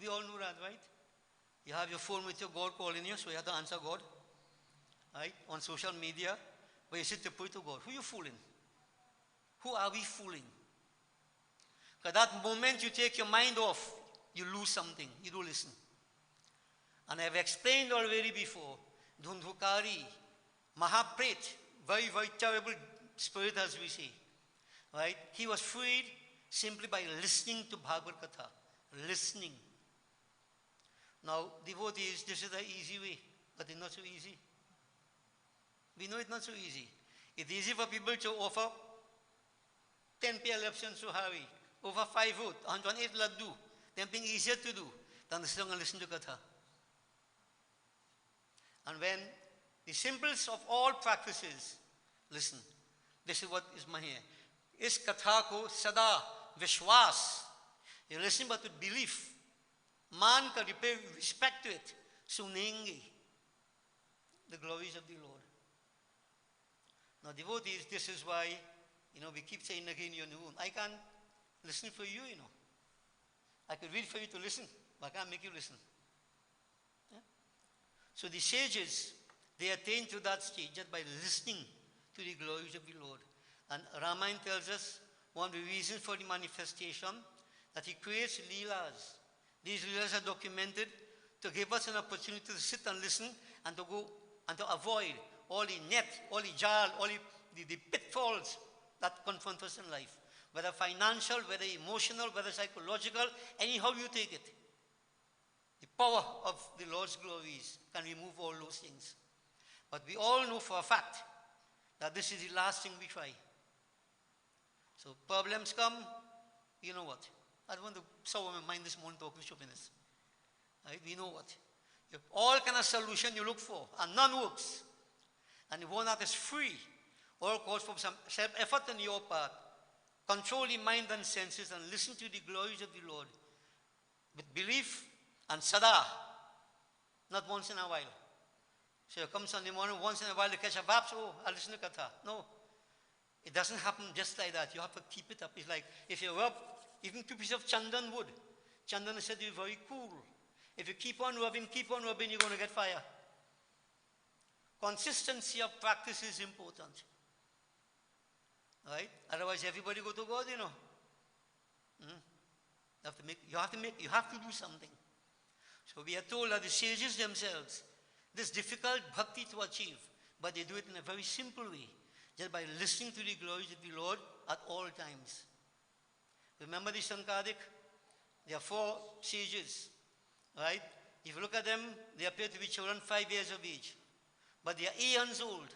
We all know that, right? You have your phone with your God calling you, so you have to answer God, right? On social media, where you sit to pray to God. Who are you fooling? Who are we fooling? Because that moment you take your mind off, you lose something. You don't listen. And I have explained already before, Dhundhukari, Mahapret, very, very terrible spirit as we say, right? He was freed simply by listening to Bhagavad Katha. Listening. Now, devotees, this is the easy way, but it's not so easy. We know it's not so easy. It's easy for people to offer 10 PLFs in Suhari, over 5 food, 108 laddu. Something easier to do than to sit down and listen to Katha. And when the simplest of all practices, listen, this is what is here. Is Katha ko sada vishwas. You listen but with belief. Man ka repay respect to it. Sunenge. The glories of the Lord. Now devotees, this is why, we keep saying again, I can't listen for you, I could read for you to listen, but I can't make you listen. Yeah? So the sages, they attain to that stage just by listening to the glories of the Lord. And Ramayana tells us one of the reasons for the manifestation that he creates leelas. These leelas are documented to give us an opportunity to sit and listen and to go and to avoid all the net, all the jar, all the pitfalls that confront us in life. Whether financial, whether emotional, whether psychological, anyhow you take it. The power of the Lord's glories can remove all those things. But we all know for a fact that this is the last thing we try. So problems come, you know what? I don't want to sour my mind this morning talking stupidness. Right? We know what? You have all kind of solution you look for, and none works. And the one that is free, all calls for some self-effort on your part. Control the mind and senses and listen to the glories of the Lord with belief and sada, not once in a while. So you come Sunday morning, once in a while you catch a vaps, I listen to Katha. No, it doesn't happen just like that. You have to keep it up. It's like if you rub even 2 pieces of chandan wood, chandan is said to be very cool. If you keep on rubbing, you're going to get fire. Consistency of practice is important. Right? Otherwise, everybody go to God, You have to do something. So we are told that the sages themselves, this difficult bhakti to achieve, but they do it in a very simple way, just by listening to the glories of the Lord at all times. Remember the Sankadik? There are 4 sages, right? If you look at them, they appear to be children 5 years of age, but they are eons old.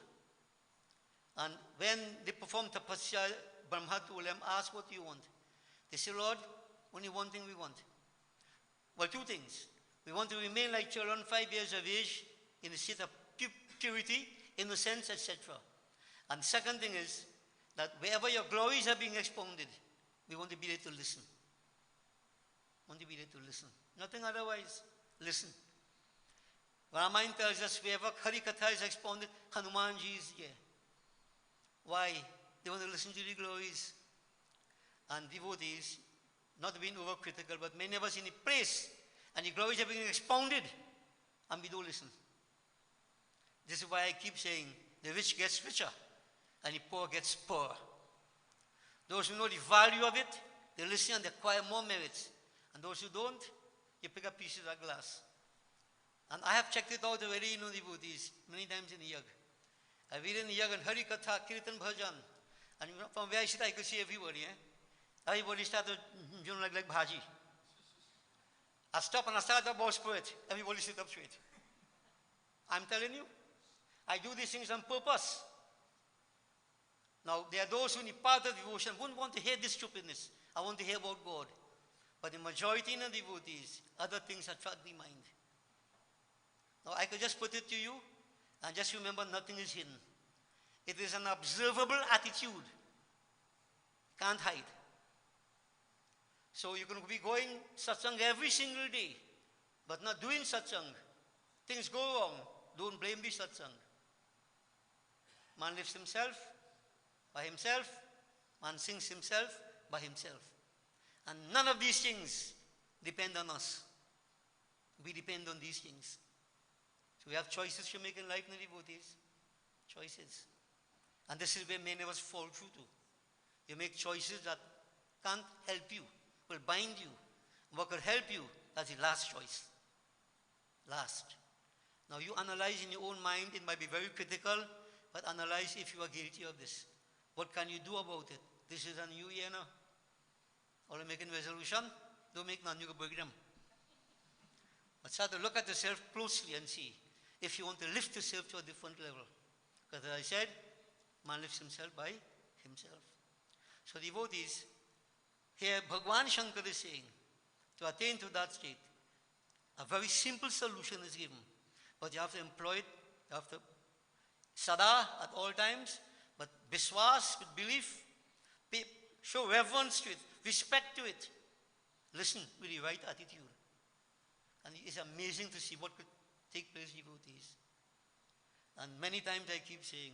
And when they perform tapasya, Brahma told them, ask what you want. They say, Lord, only one thing we want. Well, 2 things. We want to remain like children 5 years of age in the state of purity, innocence, etc. And second thing is that wherever your glories are being expounded, we want to be there to listen. Want to be there to listen. Nothing otherwise. Listen. Ramayana tells us wherever Hari Katha is expounded, Hanumanji is there. Why? They want to listen to the glories. And devotees, not being overcritical, but many of us in the place, and the glories are being expounded, and we don't listen. This is why I keep saying, the rich gets richer, and the poor gets poorer. Those who know the value of it, they listen and they acquire more merits. And those who don't, you pick up pieces of glass. And I have checked it out already, devotees, many times in the Yag. I read in the Yag and Hari Katha, Kirtan Bhajan. And from where I sit, I could see everybody. Everybody started, like bhaji. I stop and I start up all straight. Everybody sit up straight. I'm telling you, I do these things on purpose. Now, there are those who in the path of devotion wouldn't want to hear this stupidness. I want to hear about God. But the majority in the devotees, other things attract the mind. Now, I could just put it to you, and just remember nothing is hidden. It is an observable attitude. Can't hide. So you can be going satsang every single day, but not doing satsang. Things go wrong. Don't blame the satsang. Man lives himself, by himself. Man sings himself, by himself. And none of these things depend on us. We depend on these things. So we have choices to make in life, no devotees. Choices. And this is where many of us fall through to. You make choices that can't help you, will bind you. What could help you, that's the last choice. last. Now you analyze in your own mind, it might be very critical, but analyze if you are guilty of this. What can you do about it? This is a new year now. Or making resolution, don't make none, you can break them. But start to look at yourself closely and see if you want to lift yourself to a different level. Because as I said, man lifts himself by himself. So devotees, here Bhagwan Shankar is saying, to attain to that state, a very simple solution is given. But you have to employ it, you have to sada at all times, but biswas, with belief, show reverence to it, respect to it. Listen with the right attitude. And it's amazing to see what could take place, devotees. And many times I keep saying,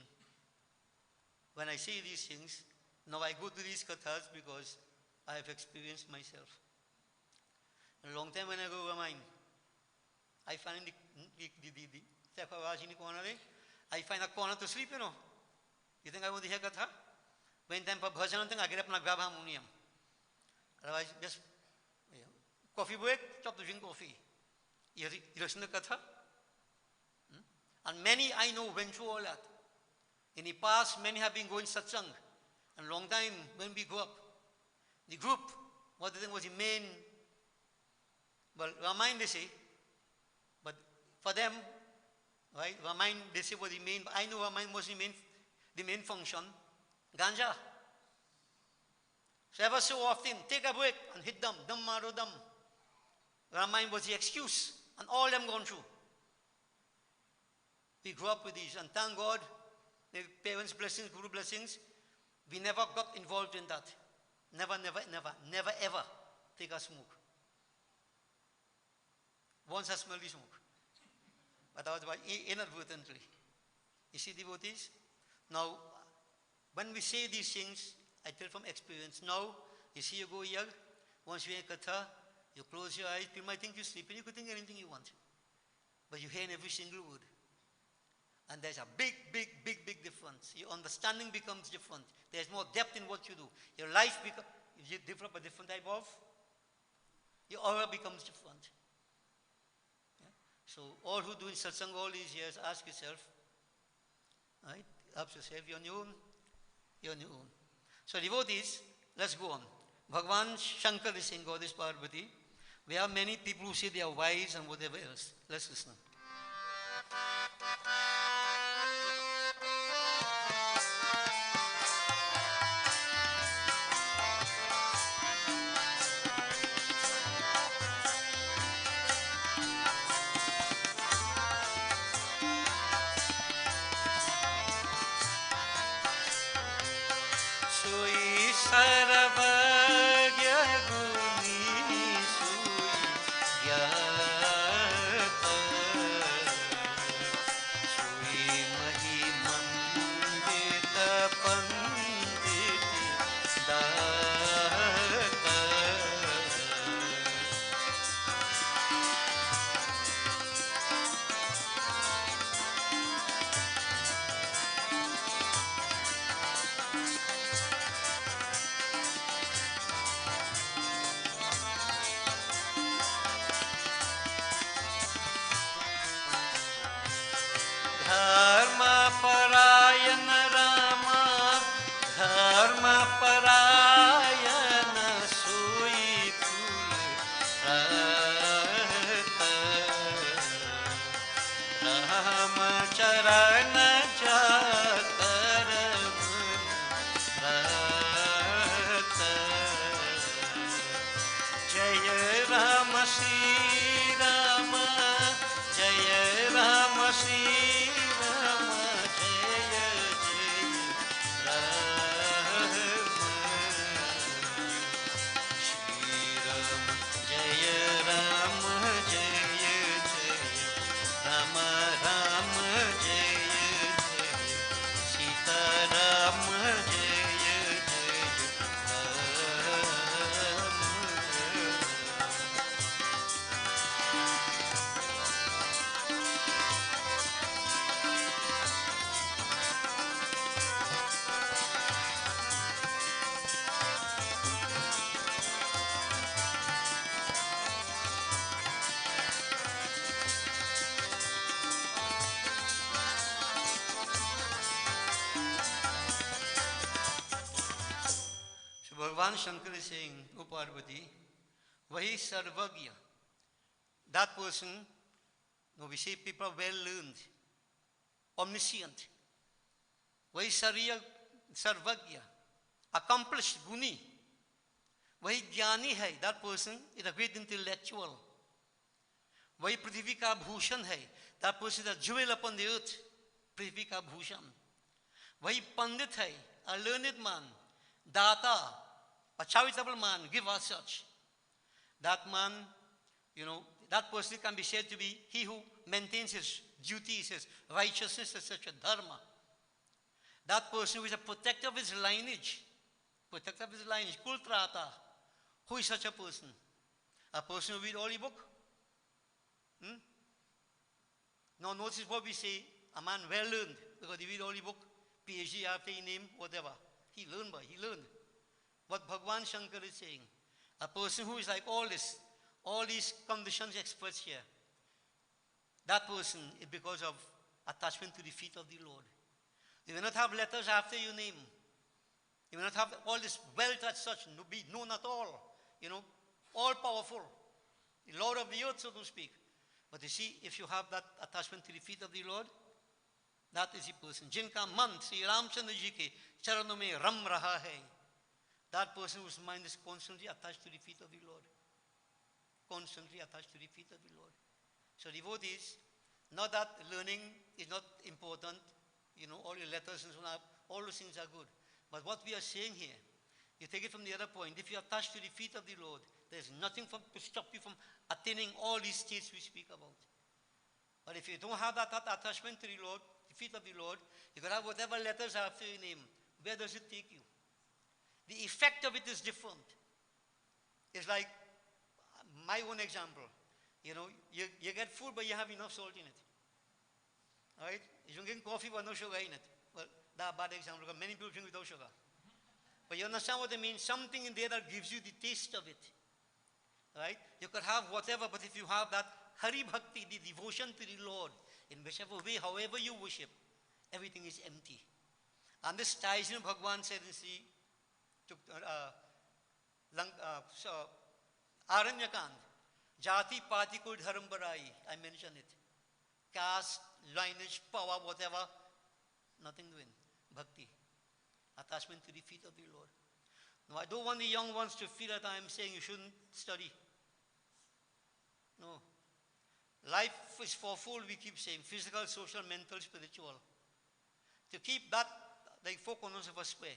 when I say these things, now I go to these kathas because I have experienced myself. A long time when I go Ramayana, I find in the corner, I find a corner to sleep, you know. You think I want to hear katha? When time for bhajan, I get up and grab harmonium. Otherwise, just coffee break, stop to drink coffee. You listen to katha? And many I know went through all that. In the past, many have been going satsang. And long time when we grew up, the group, what do you think was the main, well, Ramayana they say, but for them, right, Ramayana they say was the main, but I know Ramayana was the main function, ganja. So ever so often, take a break and hit them, dam maro dam. Ramayana was the excuse, and all them gone through. We grew up with these, and thank God, maybe parents' blessings, guru blessings, we never got involved in that. Never ever take a smoke. Once I smelled the smoke. But that was inadvertently. You see, devotees? Now, when we say these things, I tell from experience. Now, you see, you go here, once you're in katha, you close your eyes, people might think you're sleeping, you could think anything you want. But you hear in every single word. And there's a big difference. Your understanding becomes different. There's more depth in what you do. Your life becomes, you develop a different type of, your aura becomes different. Yeah? So all who do in satsang all these years, ask yourself, right? Ask yourself, you're on your own. You're on your own. So devotees, let's go on. Bhagwan Shankar is saying, God is Parvati. We have many people who say they are wise and whatever else. Let's listen. Ram Jaya Bhagavan Shankar is saying, O Parvati, Vahi Sarvagya. That person, no, we say people are well learned, omniscient. Vahi Sarvagya, accomplished, guni. Vahi Jnani hai, that person is a great intellectual. Vahi Prithvi ka bhushan hai, that person is a jewel upon the earth. Prithvi ka bhushan. Vahi Pandit hai, a learned man. Data, a charitable man, give us such. That man, that person can be said to be he who maintains his duties, his righteousness, etc., dharma. That person who is a protector of his lineage, kultrata. Who is such a person? A person who read holy book? Now notice what we say, a man well learned, because he read holy book, PhD after he name, whatever. He learned. What Bhagavan Shankar is saying, a person who is like all these conditions expressed here, that person is because of attachment to the feet of the Lord. You will not have letters after your name. You will not have all this wealth as such, be known at all, all powerful, the Lord of the earth, so to speak. But you see, if you have that attachment to the feet of the Lord, that is the person. Jinka man, Sri Ramchandra ji ke charanon mein ram raha hai. That person whose mind is constantly attached to the feet of the Lord. Constantly attached to the feet of the Lord. So devotees, not that learning is not important, all your letters and so on, all those things are good. But what we are saying here, you take it from the other point, if you are attached to the feet of the Lord, there is nothing to stop you from attaining all these states we speak about. But if you don't have that attachment to the Lord, the feet of the Lord, you can have whatever letters after your name. Where does it take you? The effect of it is different. It's like my own example. You get food, but you have enough salt in it. All right? You drink coffee, but no sugar in it. Well, that's a bad example, because many people drink without sugar. But you understand what I mean? Something in there that gives you the taste of it. Right? You could have whatever, but if you have that Hari Bhakti, the devotion to the Lord, in whichever way, however you worship, everything is empty. And this ties in, Bhagavan said in Sri Aranyakand, Jati Pati Kul Dharam Barai, I mentioned it. Caste, lineage, power, whatever, nothing doing. Bhakti. Attachment to the feet of the Lord. Now, I don't want the young ones to feel that I am saying you shouldn't study. No. Life is fourfold, we keep saying, physical, social, mental, spiritual. To keep that, like four corners of a square,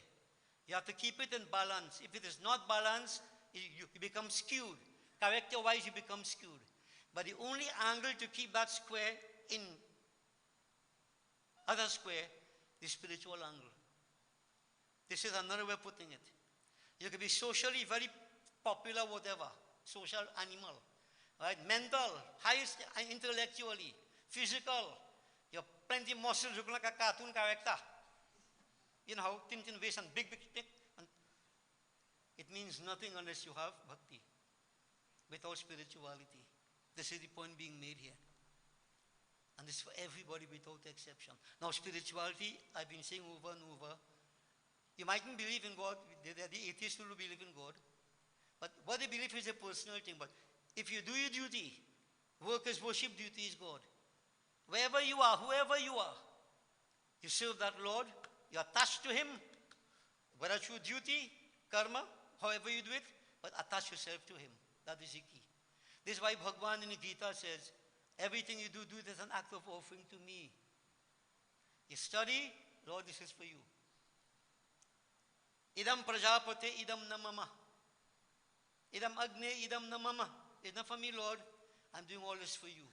you have to keep it in balance. If it is not balanced, you become skewed. Character-wise, you become skewed. But the only angle to keep that square in other square, the spiritual angle. This is another way of putting it. You can be socially very popular, whatever, social animal, right? Mental, highest intellectually, physical. You have plenty of muscles, you look like a cartoon character. You know how Tintin weighs and big. And it means nothing unless you have bhakti, without spirituality. This is the point being made here. And this is for everybody without exception. Now, spirituality, I've been saying over and over, you mightn't believe in God. There are the atheists who believe in God. But what they believe is a personal thing. But if you do your duty, work is worship, duty is God. Wherever you are, whoever you are, you serve that Lord, you're attached to Him, whether through duty, karma, however you do it, but attach yourself to Him. That is the key. This is why Bhagavan in the Gita says, everything you do it as an act of offering to me. You study, Lord, this is for you. Idam prajapate, idam namama. Idam agne, idam namama. It's not for me, Lord. I'm doing all this for you.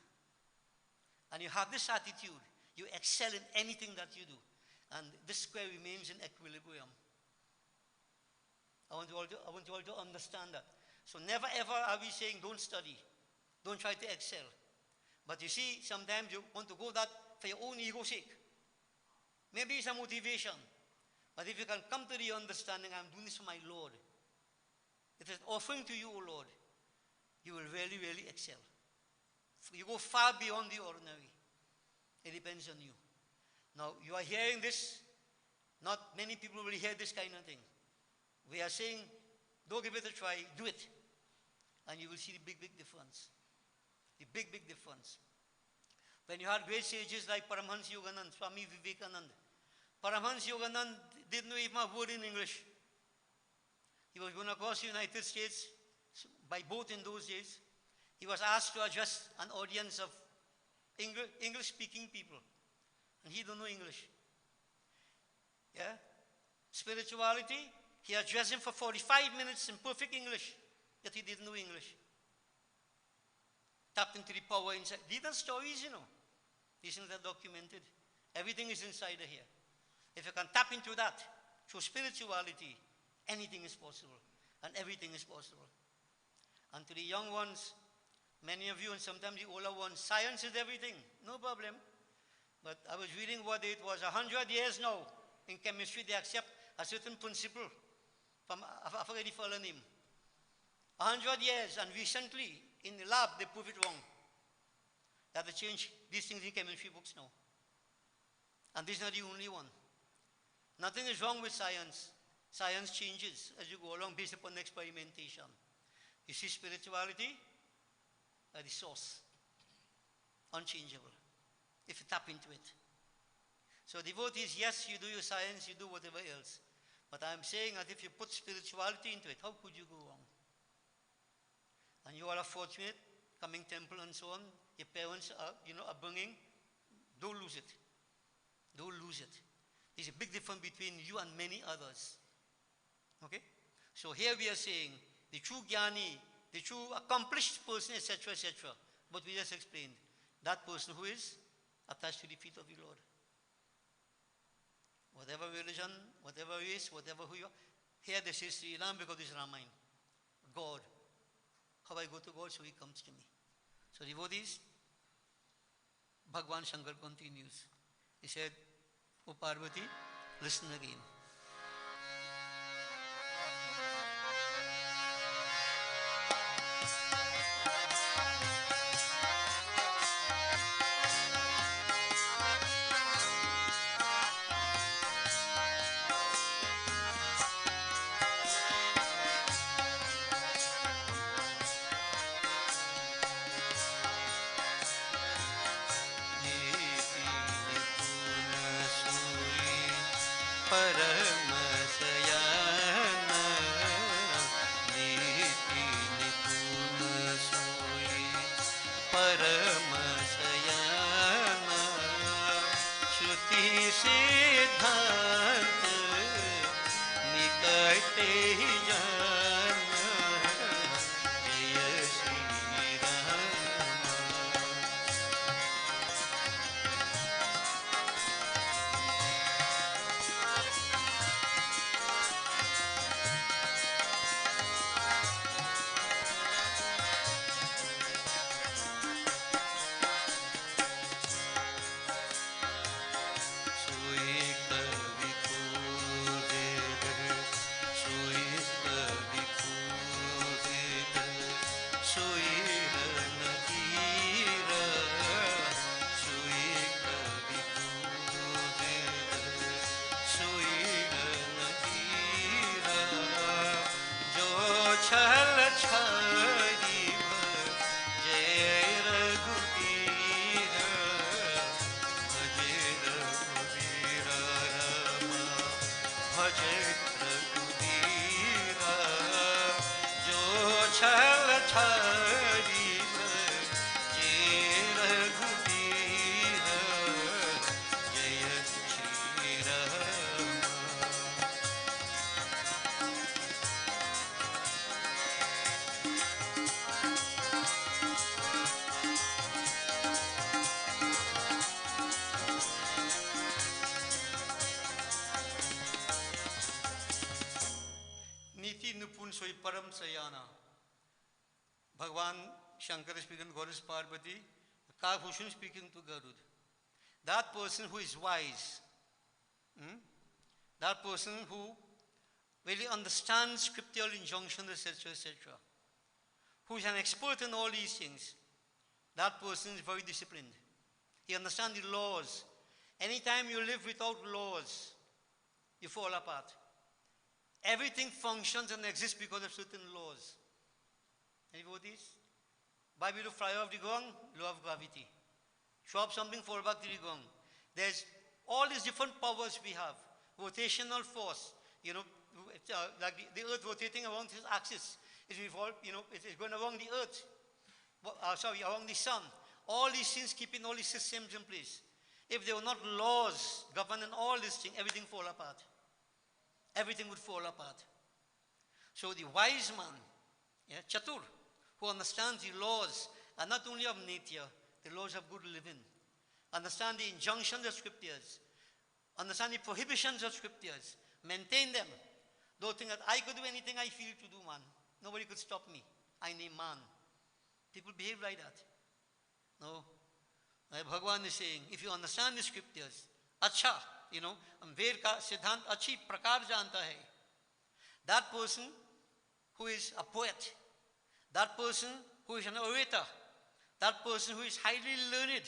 And you have this attitude. You excel in anything that you do. And this square remains in equilibrium. I want you all to understand that. So never ever are we saying don't study. Don't try to excel. But you see, sometimes you want to go that for your own ego's sake. Maybe it's a motivation. But if you can come to the understanding, I'm doing this for my Lord. It is offering to you, O Lord. You will really, really excel. You go far beyond the ordinary. It depends on you. Now, you are hearing this. Not many people will hear this kind of thing. We are saying, Don't give it a try, do it. And you will see the big, big difference. The big, big difference. When you had great sages like Paramhansa Yoganand, Swami Vivekananda, Paramhansa Yoganand didn't know even a word in English. He was going across the United States by boat in those days. He was asked to address an audience of English-speaking people. And he don't know English. Yeah? Spirituality, he addressed him for 45 minutes in perfect English, yet he didn't know English. Tapped into the power inside. These are stories, you know. These things are documented. Everything is inside of here. If you can tap into that through spirituality, anything is possible. And everything is possible. And to the young ones, many of you, and sometimes the older ones, science is everything. No problem. But I was reading what it was 100 years now. In chemistry, they accept a certain principle from, I forget the fellow name. 100 years, and recently, in the lab, they prove it wrong. That they change these things in chemistry books now. And this is not the only one. Nothing is wrong with science. Science changes as you go along based upon experimentation. You see spirituality at the source. Unchangeable. If you tap into it. So devotees, yes, you do your science, you do whatever else. But I'm saying that if you put spirituality into it, how could you go wrong? And you all are fortunate, coming temple and so on. Your parents are, upbringing. Don't lose it. Don't lose it. There's a big difference between you and many others. Okay? So here we are saying, the true jnani, the true accomplished person, etc., etc. But we just explained, that person who is attached to the feet of the Lord. Whatever religion, whatever race, whatever who you are. Here they say Sri Ram because it's Ramayana. God. How I go to God, so he comes to me. So devotees, Bhagwan Shankar continues. He said, O Parvati, listen again. Bhagwan Shankara speaking to Goddess Parvati, Kavbhushan speaking to Garud. That person who is wise, that person who really understands scriptural injunctions, etc., etc., who is an expert in all these things, that person is very disciplined. He understands the laws. Anytime you live without laws, you fall apart. everything functions and exists because of certain laws. Any devotees? Bible to fly off the gong, law of gravity. Show up something, fall back to the gong. There's all these different powers we have. Rotational force, like the earth rotating around its axis. It is going around the earth, around the sun. All these things keeping all these systems in place. If there were not laws governing all these things, everything fall apart. Everything would fall apart. So the wise man, Chatur, who understands the laws, and not only of nature, the laws of good living, understand the injunctions of scriptures, understand the prohibitions of scriptures, maintain them. Don't think that I could do anything I feel to do, man. Nobody could stop me. I name man. People behave like that. No. Bhagavan is saying, if you understand the scriptures, acha, Ved ka siddhant achi prakar janta hai. That person who is a poet, that person who is an orator, that person who is highly learned,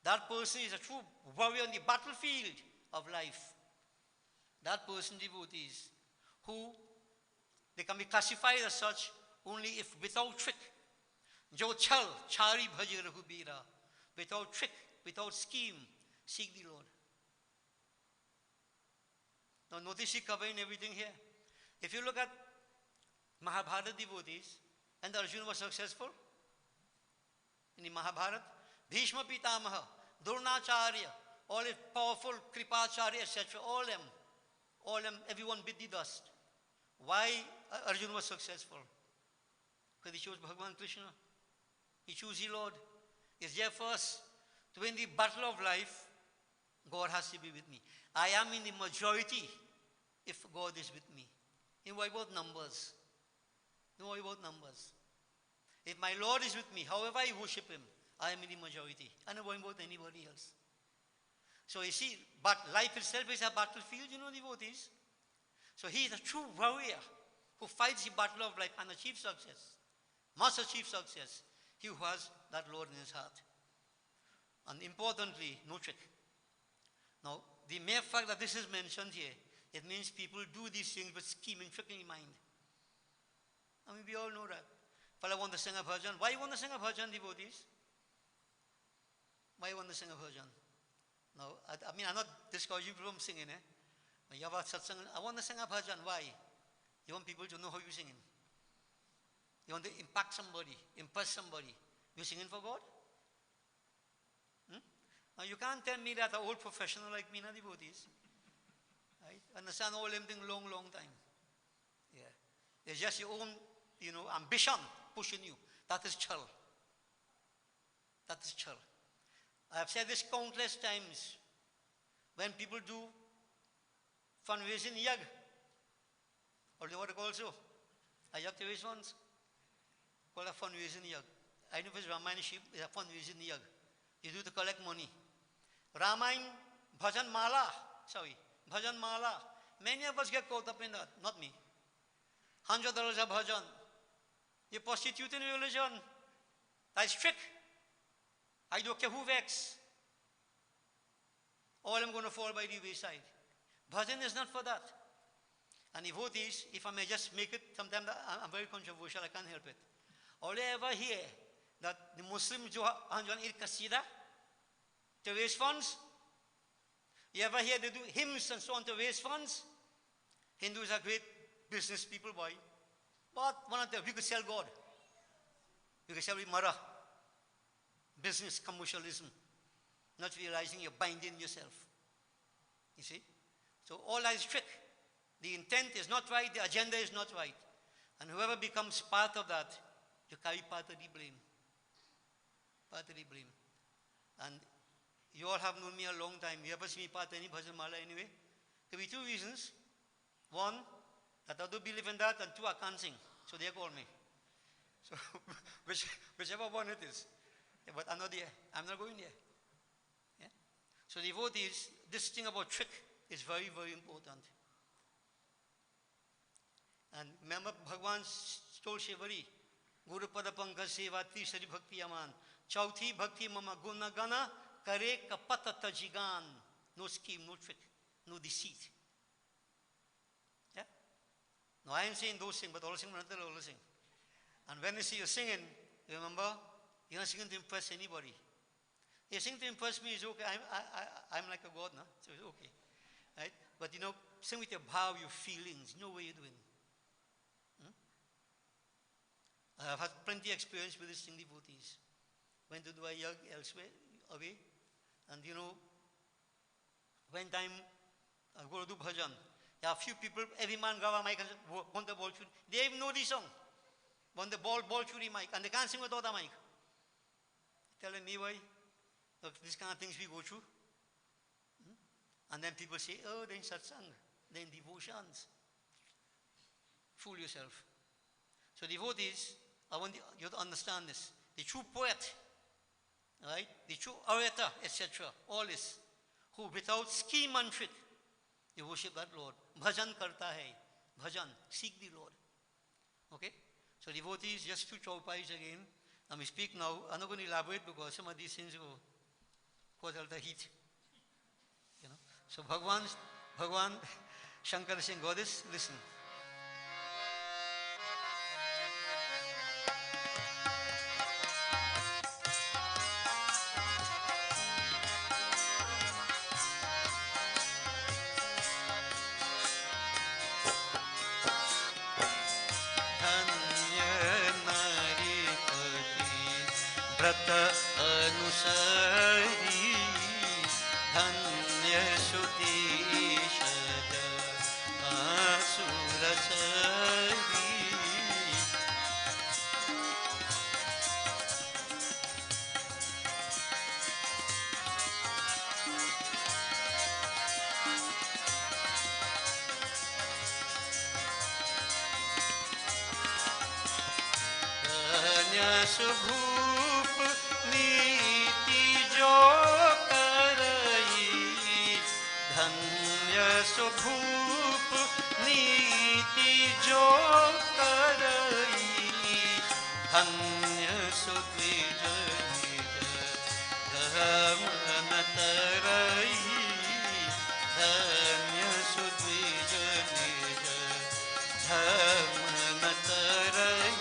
that person is a true warrior on the battlefield of life. That person, devotees, who they can be classified as such only if without trick. Jo chal, chari bhaji raghubira. Without trick, without scheme, seek the Lord. Now notice he covering everything here. If you look at Mahabharata devotees, and Arjuna was successful in the Mahabharata, Bhishma Pitamaha, Dronacharya, all the powerful Kripacharya, etc., all them, everyone bit the dust. Why Arjuna was successful? Because he chose Bhagavan Krishna. He chose the Lord. It's there for us to win the battle of life. God has to be with me. I am in the majority if God is with me. Don't worry about numbers. Don't worry about numbers. If my Lord is with me, however I worship Him, I am in the majority. I don't worry about anybody else. So you see, but life itself is a battlefield, devotees. So he is a true warrior who fights the battle of life and achieves success. Must achieve success. He who has that Lord in his heart. And importantly, no trick. Now, the mere fact that this is mentioned here, it means people do these things with scheming, tricking in mind. I mean, we all know that. But I want to sing a bhajan. Why you want to sing a bhajan, devotees? Why you want to sing a bhajan? Now, I'm not discouraging you from singing, You have a satsang. I want to sing a bhajan. Why? You want people to know how you're singing. You want to impact somebody, impress somebody. You're singing for God? Now, you can't tell me that an old professional like me, devotees. Right? Understand all them thing long time. Yeah. It's just your own, ambition pushing you. That is chal. That is chal. I have said this countless times. When people do fundraising yag, or what they call so, I have to raise funds. Called a fundraising yag. I know if it's Ramayana sheep, it's a fundraising yag. You do to collect money. Ramayana, bhajan mala, bhajan mala. Many of us get caught up in that, not me. $100 a bhajan. You're prostituting religion. That's trick. I don't care who vexed. All I'm going to fall by the wayside. Bhajan is not for that. And devotees, if I may just make it, sometimes I'm very controversial, I can't help it. All I ever hear that the Muslims do kasida to raise funds. You ever hear they do hymns and so on to raise funds? Hindus are great business people, boy. But one of them, we could sell God. We could sell Mara. Business, commercialism. Not realizing you're binding yourself. You see? So all that is trick. The intent is not right, the agenda is not right. And whoever becomes part of that, you carry part of the blame. Part of the blame. And you all have known me a long time. You ever see me part of any bhajan mala anyway? There will be two reasons. One, that I don't believe in that, and two, I can't sing. So they call me. So whichever one it is. Yeah, but I'm not there. I'm not going there. Yeah? So devotees, this thing about trick is very, very important. And remember, Bhagavan told Shivari, Guru Pada Pankaj Seva Trisari Bhakti Aman, Chauthi Bhakti Mama Guna Gana, Kare Kapata Tajigan. No scheme, no trick, no deceit. Yeah? Now I ain't saying those things, but all sing, not all sing. And when they see you singing, remember, you're not singing to impress anybody. You sing to impress me is okay. I'm like a god, no? So it's okay. Right? But you know, sing with your bhav, your feelings. You know what you're doing. I've had plenty of experience with these sing devotees. Went to do a yag elsewhere, away. And you know, when time I go to do bhajan, there are a few people, every man grab a mic and want the ball shoot. They even know the song. Want the ball shooting mic, and they can't sing without a mic. Telling me why? Look, these kind of things we go through. And then people say, oh, they're in satsang, they're in devotions. Fool yourself. So devotees, I want you to understand this. The true poet, right? The true orator, etc. All this, who without scheme and trick, they worship that Lord. Bhajan karta hai. Bhajan, seek the Lord. Okay? So devotees, just two chaupas again. And we speak now. I'm not going to elaborate because some of these things go cause all the heat. You know? So Bhagwan, Shankar is saying, Goddess, listen. व्रत अनुसरी धन्य सुतीशद आसुरसरी धन्य सुभूप नीति जो करई धन्य सुभूप नीति जो करई धन्य सुद्विज निज धर्म न तरई धन्य सुद्विज निज धर्म न तरई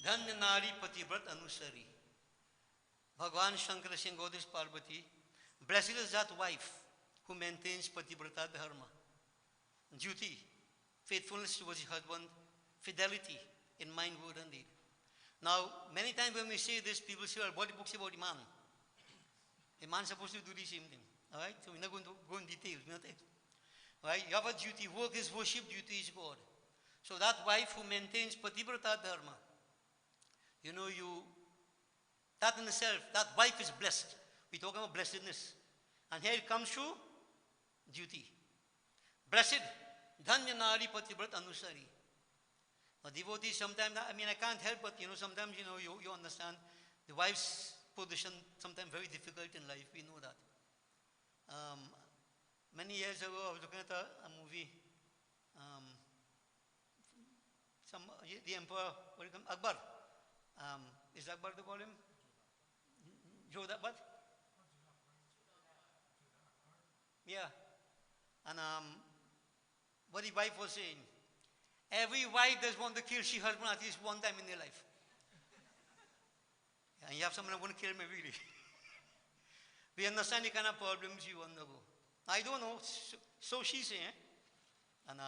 धन्य नारी पतिव्रत अनुसरी. Bhagwan Shankara Singh Goddess Parvati, blessed is that wife who maintains pativrata dharma, duty, faithfulness towards the husband, fidelity in mind, word and deed. Now, many times when we say this, people say, well, what the book say about the man? The man is supposed to do the same thing. All right? So we're not going to go in details. Right? You have a duty. Work is worship, duty is God. So that wife who maintains pativrata dharma, you know, that in itself, that wife is blessed. We're talking about blessedness. And here it comes through duty. Blessed, dhanya nari patibrat anusari. Now devotees sometimes, I mean, I can't help but, you know, sometimes, you know, you understand the wife's position sometimes very difficult in life. We know that. Many years ago, I was looking at a movie. The emperor, what do you call him? Akbar. Is Akbar to call him? Jodha, what? Yeah. And what the wife was saying, every wife does want to kill she husband at least one time in their life. Yeah, and you have someone who want to kill him every day. We understand the kind of problems you undergo. I don't know, so she's saying. And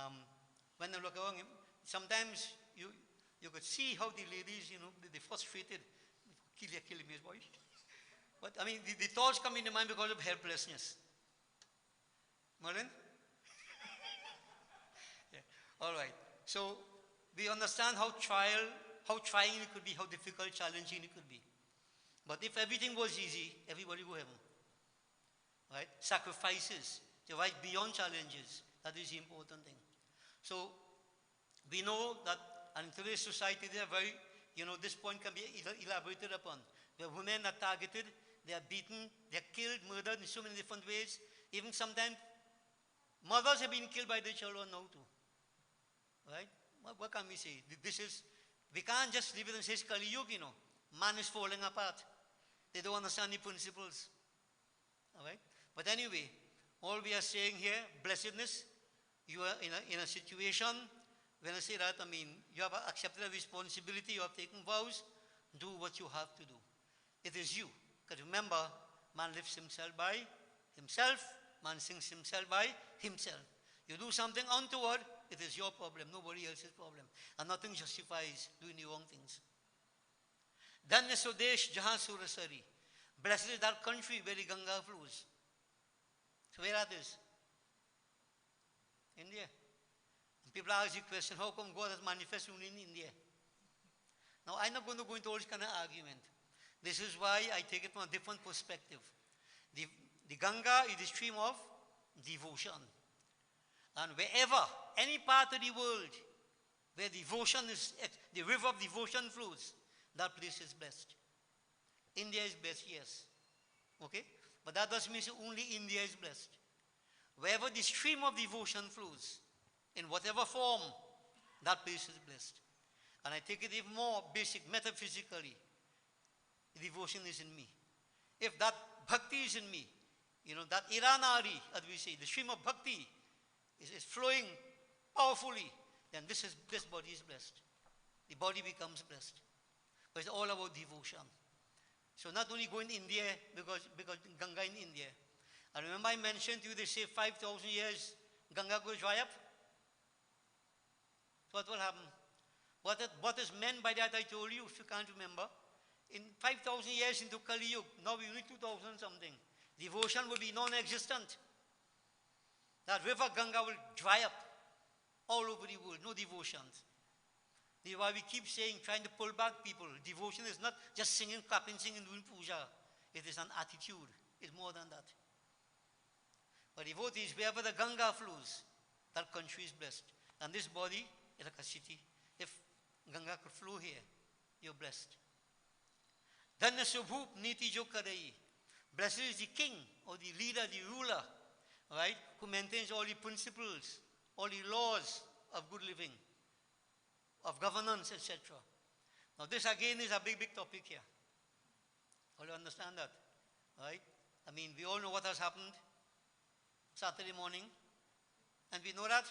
when I look around him, sometimes you could see how the ladies, you know, they're frustrated. Kill me, boy. But I mean, the thoughts come into mind because of helplessness. Marlon? Yeah. All right. So we understand how trying it could be, how difficult, challenging it could be. But if everything was easy, everybody would have. Right? Sacrifices, the right beyond challenges. That is the important thing. So we know that, and in today's society, they are very, you know, this point can be elaborated upon. Where women are targeted, they are beaten, they are killed, murdered in so many different ways. Even sometimes mothers have been killed by their children now too. Right? What can we say? We can't just leave it and say it's Kali Yuga, you know. Man is falling apart. They don't understand the principles. All right? But anyway, all we are saying here, blessedness, you are in a situation, when I say that, I mean, you have accepted a responsibility, you have taken vows, do what you have to do. It is you. Because remember, man lives himself by himself, man sings himself by himself. You do something untoward, it is your problem, nobody else's problem. And nothing justifies doing the wrong things. Dhanya Swadesh Jahan Surasari. Blessed is that country where the Ganga flows. So where that is? India. And people ask the question, how come God has manifested only in India? Now I'm not going to go into all this kind of argument. This is why I take it from a different perspective. The Ganga is the stream of devotion. And wherever, any part of the world where devotion is, the river of devotion flows, that place is blessed. India is blessed, yes. Okay? But that doesn't mean only India is blessed. Wherever the stream of devotion flows, in whatever form, that place is blessed. And I take it even more basic, metaphysically. Devotion is in me. If that bhakti is in me, you know, that iranari, as we say, the stream of bhakti is flowing powerfully, then this body is blessed. The body becomes blessed. But it's all about devotion. So not only going to India, because Ganga in India. And remember I mentioned to you, they say 5,000 years, Ganga goes dry up. So what will happen? What is meant by that I told you, if you can't remember. In 5,000 years into Kali Yuga, now we only 2,000 something. Devotion will be non-existent. That river Ganga will dry up all over the world, no devotions. This is why we keep saying, trying to pull back people. Devotion is not just singing, clapping, singing, doing puja. It is an attitude. It's more than that. But devotees, wherever the Ganga flows, that country is blessed. And this body is like a city. If Ganga could flow here, you're blessed. Dhanya Subhup Niti Jo Kadai. Blessed is the king or the leader, the ruler, right, who maintains all the principles, all the laws of good living, of governance, etc. Now this again is a big topic here. All you understand that, right? I mean, we all know what has happened Saturday morning, and we know that,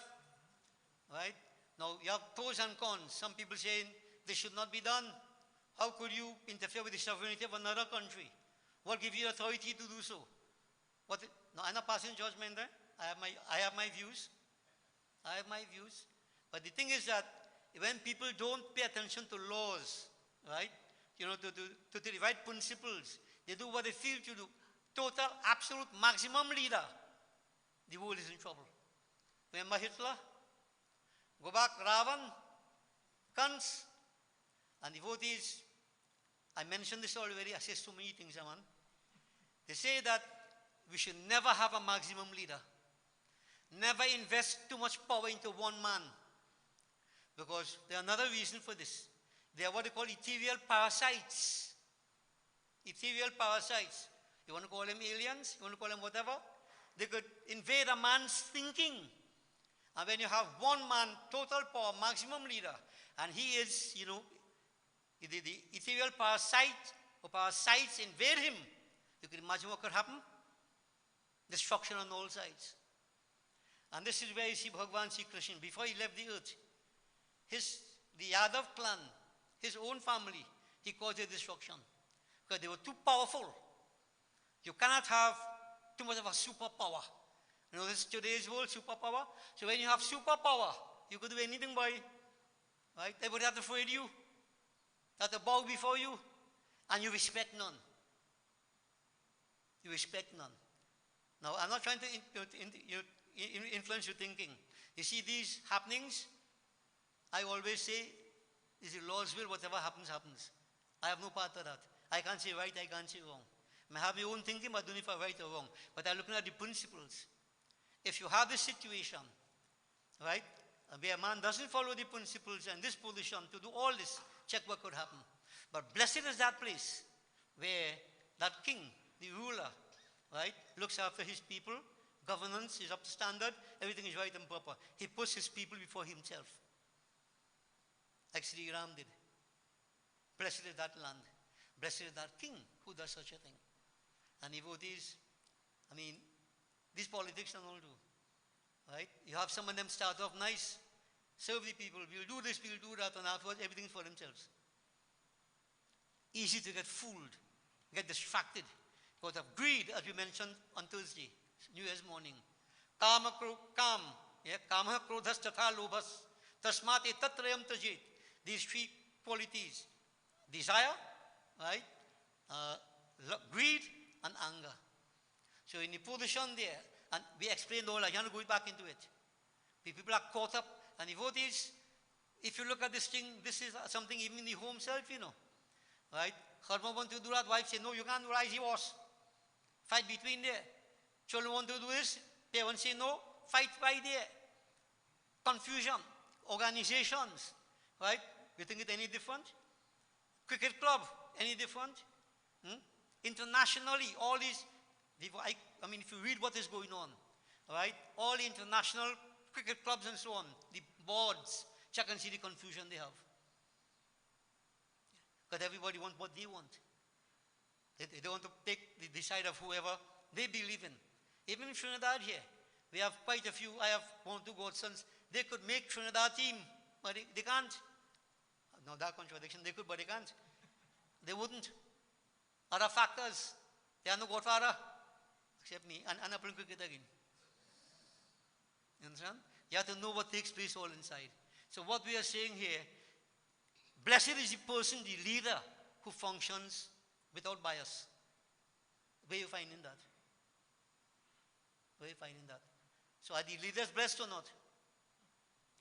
right? Now you have pros and cons. Some people saying this should not be done. How could you interfere with the sovereignty of another country? What gives you authority to do so? No, I'm not passing judgment there. I have my views. I have my views. But the thing is that when people don't pay attention to laws, right? You know, to the right principles, they do what they feel to do. Total, absolute, maximum leader. The world is in trouble. Remember Hitler? Go back, Ravan, Kants, and devotees. I mentioned this already. I say so many things, man. They say that we should never have a maximum leader. Never invest too much power into one man. Because there's another reason for this. They are what they call ethereal parasites. Ethereal parasites. You want to call them aliens? You want to call them whatever? They could invade a man's thinking. And when you have one man, total power, maximum leader, and he is, you know, the ethereal parasite or parasites invade him, you can imagine what could happen? Destruction on all sides. And this is where you see Bhagavan Sri Krishna, before he left the earth, the Yadav clan, his own family, he caused their destruction. Because they were too powerful. You cannot have too much of a superpower. You know, this is today's world, superpower. So when you have superpower, you could do anything, boy. Right? Everybody have to afraid you. They have to bow before you. And you respect none. You respect none. Now, I'm not trying to influence your thinking. You see these happenings, I always say, this is the Lord's will, whatever happens, happens. I have no part of that. I can't say right, I can't say wrong. I have my own thinking, but I don't know if I'm right or wrong. But I'm looking at the principles. If you have this situation, right, where a man doesn't follow the principles and this position to do all this, check what could happen. But blessed is that place where that king the ruler, right, looks after his people, governance is up to standard, everything is right and proper. He puts his people before himself. Like Sri Ram did. Blessed is that land. Blessed is that king who does such a thing. And devotees, I mean, these politics and all do. Right? You have some of them start off nice, serve the people, we'll do this, we'll do that, and afterwards everything is for themselves. Easy to get fooled, get distracted because of greed, as we mentioned on Thursday, New Year's morning. Kama, kama krodhas tatha lobhas, tasmate tatrayam tajit. These three qualities, desire, right, greed and anger. So in the position there, and we explained all, I can't go back into it. People are caught up, and devotees, if you look at this thing, this is something even in the home self, you know. Right? Husband want to do that, wife say, no, you can't do as he was. Fight between there. Children want to do this, parents say no, fight right there. Confusion, organizations, right? You think it any different? Cricket club, any different? Internationally, all these, I mean, if you read what is going on, right? All the international cricket clubs and so on, the boards, check and see the confusion they have. Because everybody wants what they want. They want to take the side of whoever they believe in. Even in Trinidad here, we have quite a few, I have one or two godsons, they could make Trinidad team, but they can't. No, that contradiction, they could, but they can't. They wouldn't. Other factors, they are no godfather, except me, and I'm playing cricket again. You understand? You have to know what takes place all inside. So what we are saying here, blessed is the person, the leader, who functions without bias. Where are you finding that? Where are you finding that? So are the leaders blessed or not?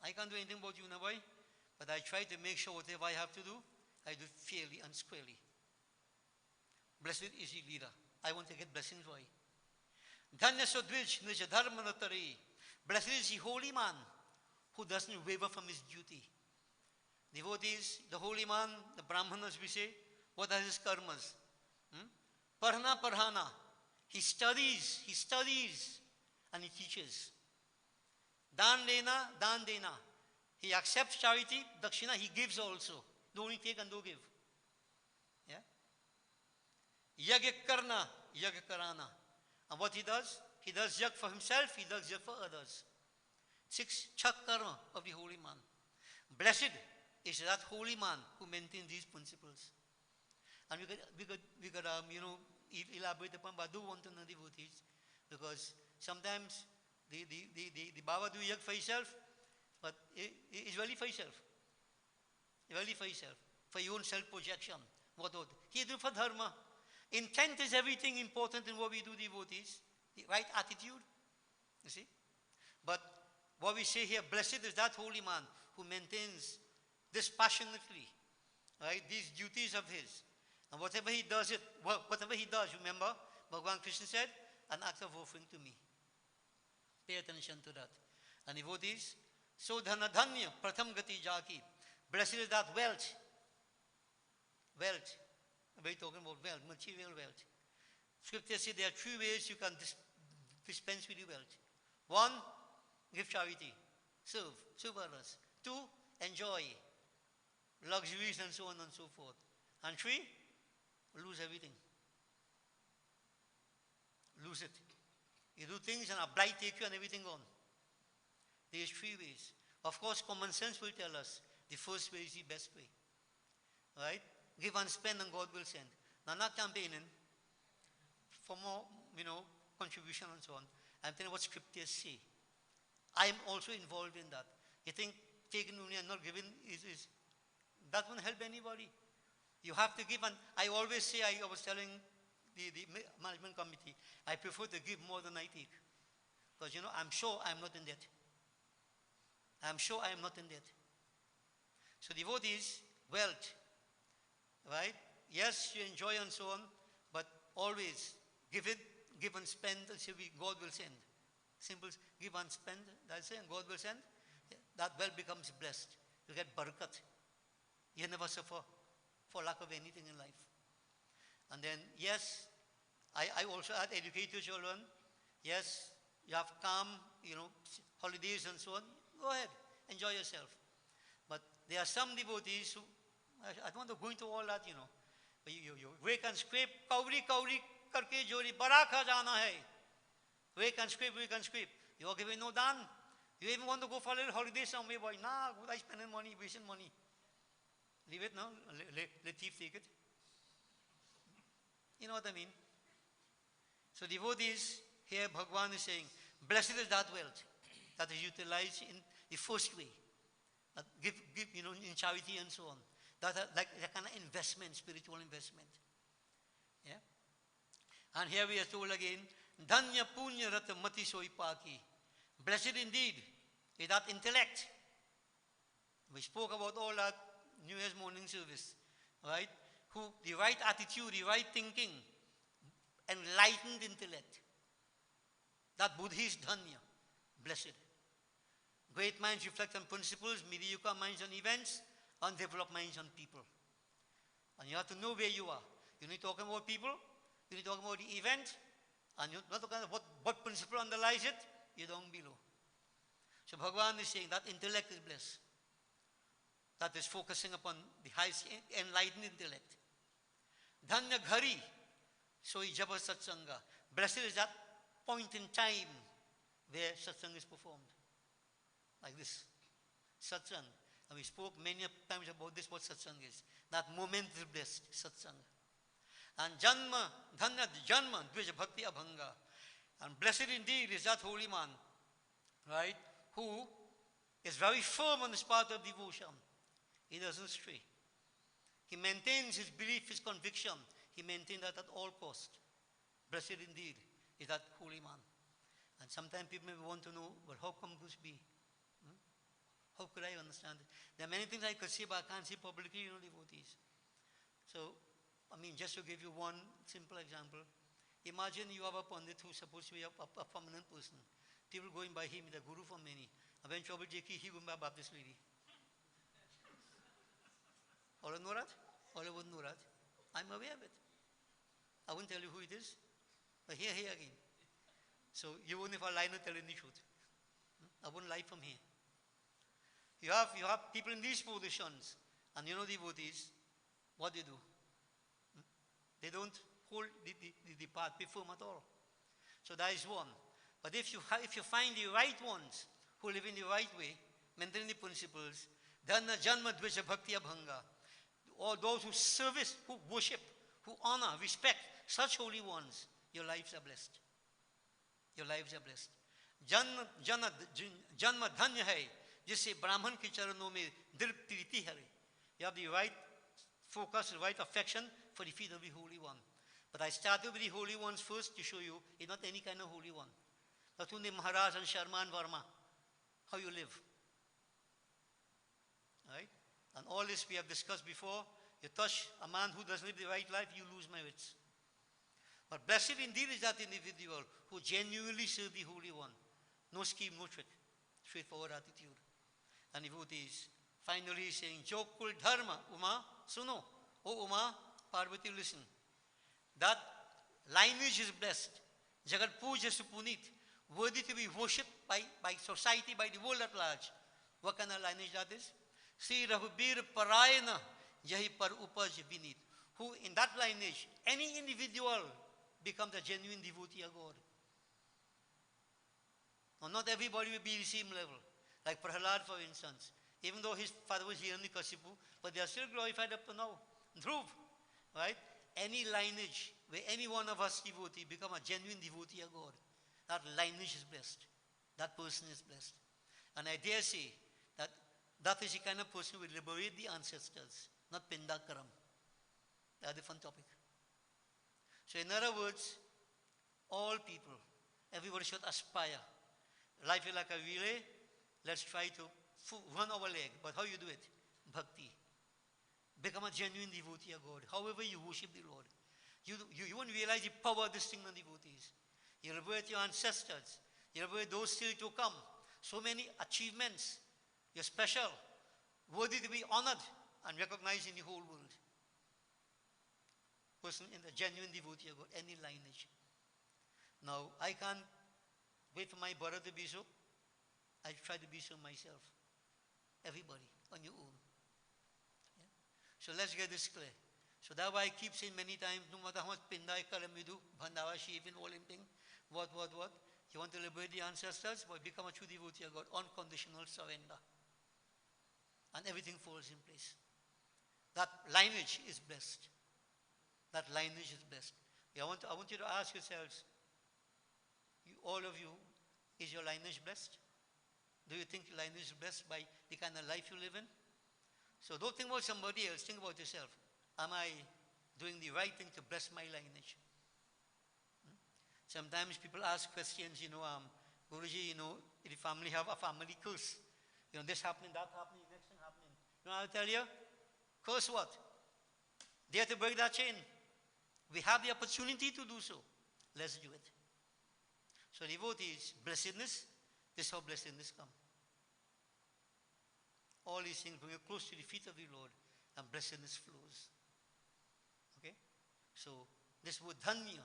I can't do anything about you, boy, but I try to make sure whatever I have to do, I do fairly and squarely. Blessed is the leader. I want to get blessings for you. Dhanya Sodvij Nija Dharmanatari. Blessed is the holy man who doesn't waver from his duty. Devotees, the holy man, the Brahmanas we say, what are his karmas? Parhana Parhana. He studies, and he teaches. Dan Dena. He accepts charity, Dakshina, he gives also. Don't only take and don't give. Yeah? Yagya Karna, Yagya Karana. And what he does yag for himself, he does yag for others. 6 chak karma of the holy man. Blessed is that holy man who maintains these principles. And we could elaborate upon, but I do want to know devotees, because sometimes the Baba do yag for himself, but it's really for himself. Really for himself. For your own self-projection. What? He do for dharma. Intent is everything important in what we do, devotees. The right attitude. You see? But what we say here, blessed is that holy man who maintains dispassionately, right, these duties of his. And whatever he does, remember, Bhagavan Krishna said, an act of offering to me. Pay attention to that. And devotees, so dhana dhanya pratham gati jaki. Blessed is that wealth. Wealth. We're talking about wealth, material wealth. Scripture says there are 3 ways you can dispense with your wealth. 1, give charity. Serve others. 2, enjoy luxuries and so on and so forth. And 3, lose everything. Lose it. You do things and a blight take you and everything gone. There's 3 ways. Of course, common sense will tell us the first way is the best way. Right? Give and spend and God will send. Now, not campaigning for more, contribution and so on. I'm telling you what scriptures say. I am also involved in that. You think taking only and not giving that won't help anybody. You have to give, and I always say, I was telling the management committee, I prefer to give more than I take. Because, I'm sure I'm not in debt. I'm sure I am not in debt. So devotees, wealth, right? Yes, you enjoy and so on, but always give and spend, and say God will send. Simple, give and spend, that's it, and God will send. That wealth becomes blessed. You get barakat. You never suffer for lack of anything in life. And then, yes, I also educate your children. Yes, you have calm, holidays and so on. Go ahead, enjoy yourself. But there are some devotees who, I don't want to go into all that, But you wake and scrape, kauri karke jori, baraka jana hai. Wake and scrape. You are giving no dan. You even want to go for a little holiday somewhere, boy. Nah, good, I spending money, wasting money. Leave it now, let thief take it. You know what I mean? So devotees, here Bhagavan is saying, blessed is that wealth that is utilized in the first way. That give, in charity and so on. That are like a kind of investment, spiritual investment. Yeah? And here we are told again, Dhanya punya rata mati soi paki. Blessed indeed is that intellect. We spoke about all that New Year's morning service, right? The right attitude, the right thinking, enlightened intellect. That Buddhi is dhanya, blessed. Great minds reflect on principles, mediocre minds on events, undeveloped minds on people. And you have to know where you are. You need to talk about people, you need to talk about the event, and you're not talking about what principle underlies it, you're down below. So Bhagavan is saying that intellect is blessed. That is focusing upon the highest enlightened intellect. Dhanya ghari, so jaba satsanga. Blessed is that point in time where satsang is performed. Like this. Satsang. And we spoke many times about this, what satsang is. That moment is blessed, satsang. And dhanya janma, dvija bhakti abhanga. And blessed indeed is that holy man, right, who is very firm on this path of devotion. He doesn't stray. He maintains his belief, his conviction. He maintains that at all cost. Blessed indeed is that holy man. And sometimes people may want to know, well, how come this be? How could I understand it? There are many things I could say, but I can't say publicly, devotees. So, just to give you one simple example, imagine you have a pandit who's supposed to be a prominent person. People going by him, the guru for many. Eventually, he going by Baptist lady. All know that? All wouldn't know that. I'm aware of it. I won't tell you who it is, but here again. So you won't if I lie not telling the truth. I wouldn't lie from here. You have people in these positions, and devotees, what they do? They don't hold the path firm at all. So that is one. But if you find the right ones who live in the right way, maintaining the principles, dhanna janma dvija bhakti abhanga, or those who service, who worship, who honor, respect such holy ones, your lives are blessed. Your lives are blessed. Janma dhanya hai, jisse Brahman ki charanon mein dil priti hai. You have the right focus, the right affection for the feet of the Holy One. But I started with the holy ones first to show you, it's not any kind of holy one. Not only Maharaj and Sharma and Varma, how you live. Right? And all this we have discussed before. You touch a man who doesn't live the right life, you lose merits. But blessed indeed is that individual who genuinely serves the Holy One. No scheme, no trick. Straightforward attitude. And devotees, finally saying, Jokul Dharma, Uma, suno. Oh Uma, Parvati, listen. That lineage is blessed. Jagat Puja Supunit, worthy to be worshipped by society, by the world at large. What kind of lineage that is? Sri Raghubir Parayana Jahi Par Upaj Vinit. Who in that lineage, any individual becomes a genuine devotee of God. Now, not everybody will be the same level. Like Prahlad, for instance. Even though his father was Hiranyakasipu, but they are still glorified up to now. Dhruv, right? Any lineage where any one of us devotee become a genuine devotee of God, that lineage is blessed. That person is blessed. And I dare say that is the kind of person who will liberate the ancestors, not Pindakaram. That's a different topic. So in other words, all people, everybody should aspire. Life is like a relay. Let's try to run our leg. But how you do it? Bhakti. Become a genuine devotee of God. However you worship the Lord. You won't realize the power of this thing on devotees. You liberate your ancestors. You liberate those still to come. So many achievements. You're special. Worthy to be honored and recognized in the whole world. person in the genuine devotee of God, any lineage. Now, I can't wait for my brother to be so. I try to be so myself. Everybody, on your own. Yeah? So let's get this clear. So that's why I keep saying many times, no matter how much Pindai Kalam we do, Bhandawa Shiv and all him thing, what? You want to liberate the ancestors, but become a true devotee of God, unconditional surrender. And everything falls in place. That lineage is blessed. That lineage is blessed. I want you to ask yourselves, all of you, is your lineage blessed? Do you think your lineage is blessed by the kind of life you live in? So don't think about somebody else, think about yourself. Am I doing the right thing to bless my lineage? Sometimes people ask questions, Guruji, if the family have a family curse, this happening, that happening, next thing happening. I'll tell you, curse what? They have to break that chain. We have the opportunity to do so. Let's do it. So devotees, blessedness, this is how blessedness comes. All these things bring you close to the feet of the Lord, and blessedness flows. Okay? So this word dhanya,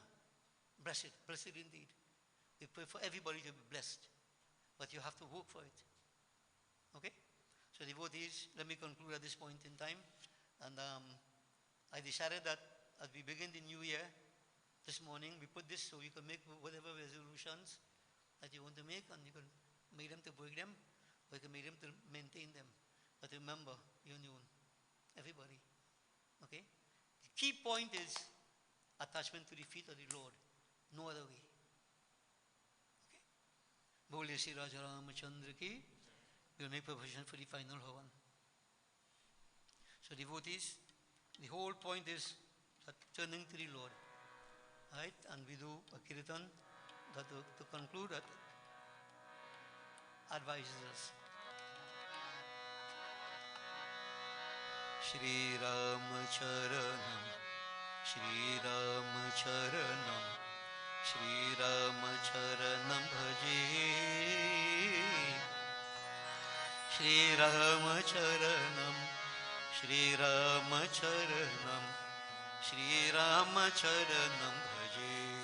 blessed indeed. We pray for everybody to be blessed, but you have to work for it. Okay? So devotees, let me conclude at this point in time. And I decided that as we begin the new year, this morning, we put this so you can make whatever resolutions that you want to make, and you can make them to break them, or you can make them to maintain them. But remember, you're new. Everybody. Okay? The key point is attachment to the feet of the Lord. No other way. Okay? Bole Sri Raja Ramachandra ki, we will make preparation for the final Havan. So devotees, the whole point is that turning to the Lord. Right? And we do a kirtan that to conclude that advises us. Shri Ram Charanam, Shri Ram Charanam, Shri Ram Charanam Bhaji, Shri Ram Charanam, Shri Ram Charanam, Shri Ram Charanam Bhaji,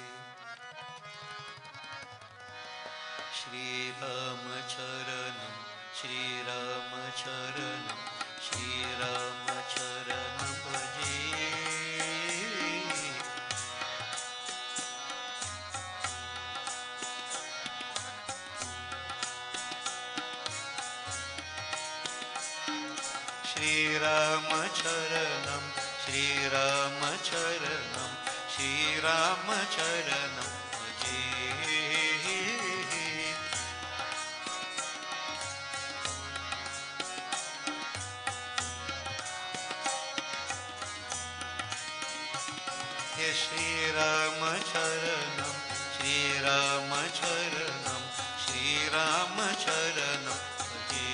Shri Ram Charanam, Shri Ram Charanam, Shri Ram Charanam Bhaji, Shri Ram Charanam, Shri Ram Charanam, Shri Ram Charanam Bhaji. Shri Ram Charanam, Shri Ram Charanam, Shri Ram Charanam Bhaji.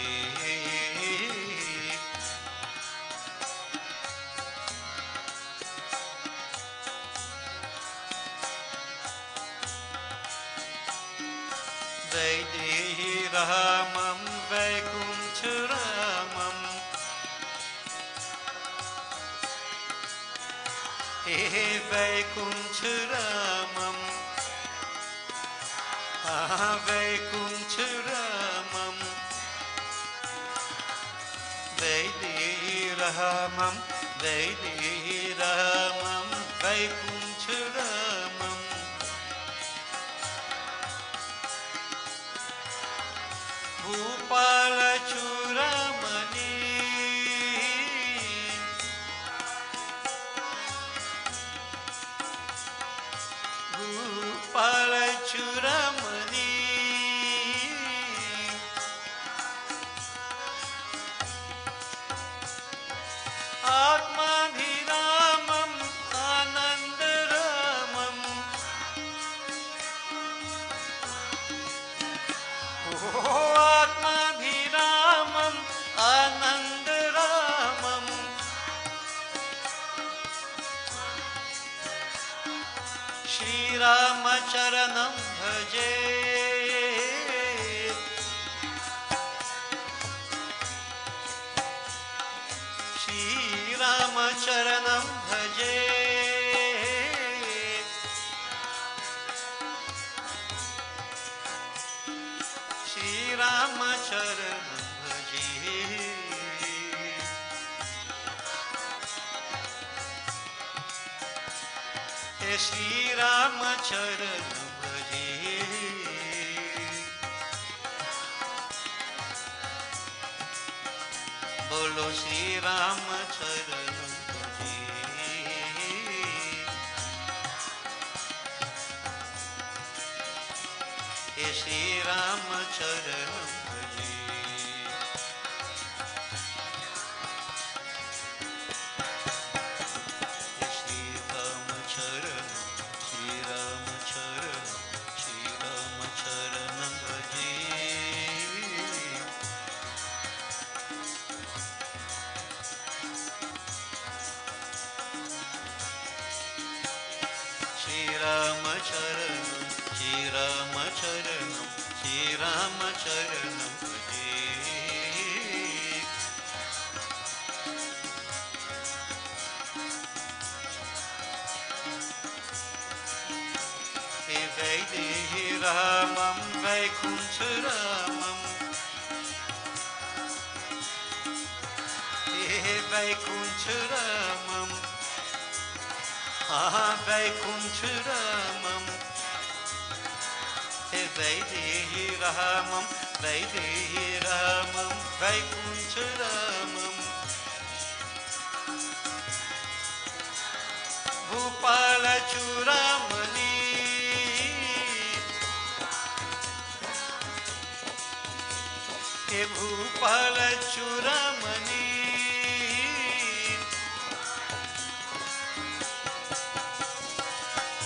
Vaidehi Ramam Vaikuntha Ramam, He Vaikuntha Ramam, Vaikuntha Ramam, Vaidehi Ramam, Vaidehi Ramam, Vaikuntha Ramam, Bhupala Churamani, Bhupala Churamani, Atmadhiramam Anandaramam, Atmadhiramam Anandaramam, Shri Rama Charanam Bhaje, Shri Rama Charanam Bhaje, Shri Ram चरण भजे बोलो श्री राम चरण भजे श्री राम चरण भजे Ramam Vaikuntharamam Vaikuntharamam Vaikuntharamam Vaidehi Ramam Vaidehi Ramam Vaikuntharamam Bhupala Churamani Bhupal चूड़ामणि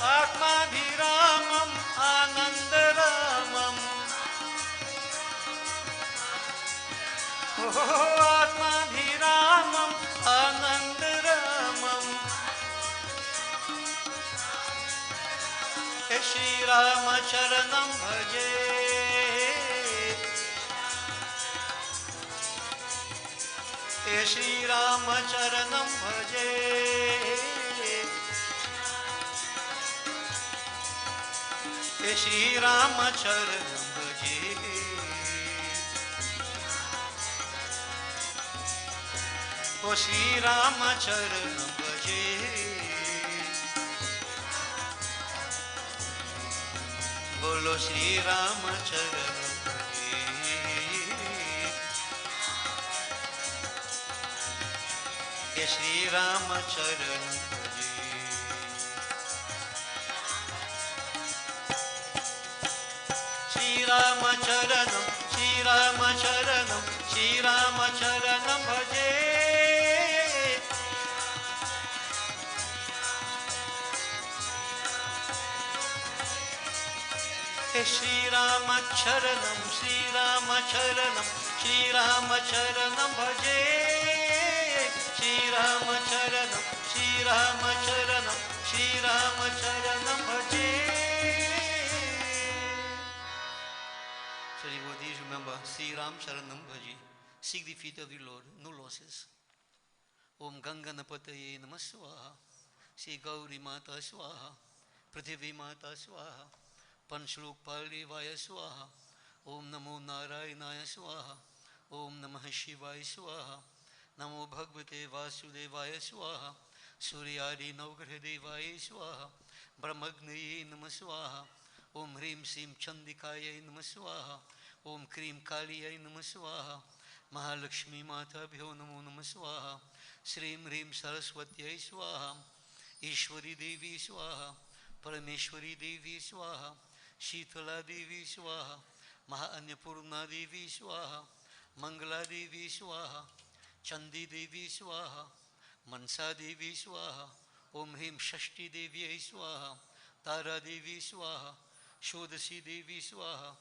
आत्माभिरामम आनंदरामम आत्माभिरामम आनंदरामम श्री राम चरणम भजे श्री राम चरणम भजे श्री राम चरणम भजे ओ श्री राम चरणम भजे बोलो श्री राम चरणम श्री राम चरण भजे श्री राम चरणम श्री राम चरणम श्री राम चरणम भजे श्री राम चरणम श्री राम चरणम श्री राम चरणम भजे श्री राम चरणम श्री राम चरणम श्री राम चरणम भजे. So devotees, remember, Sri Ram Charanam Bhaji. Seek the feet of the Lord, no losses. Om Ganganapataye Namah Swaha. Sri Gauri Mata Swaha. Prithivi Mata Swaha. Panchlok Palivaya Swaha. Om Namo Narayanaya Swaha. Om Namah Shivaya Swaha. Namo Bhagavate Vasudevaya Swaha. Suryadi Navgrahadevaya Swaha. Brahmagnaye Namah Swaha. Om Hrim Sim Chandikaya Namah Swaha. Om Krim Kaliyaya Namah Swaha. Mahalakshmi Mata Bhyo Namo Namah Swaha. Srim Hrim Saraswatyaya Swaha. Ishwari Devi Swaha. Parameshwari Devi Swaha. Shitala Devi Swaha. Mahanyapurna Devi Swaha. Mangala Devi Swaha. Chandi Devi Swaha. Mansa Devi Swaha. Om Hrim Shashti Devi Swaha. Tara Devi Swaha. Shodasi Devi Swaha.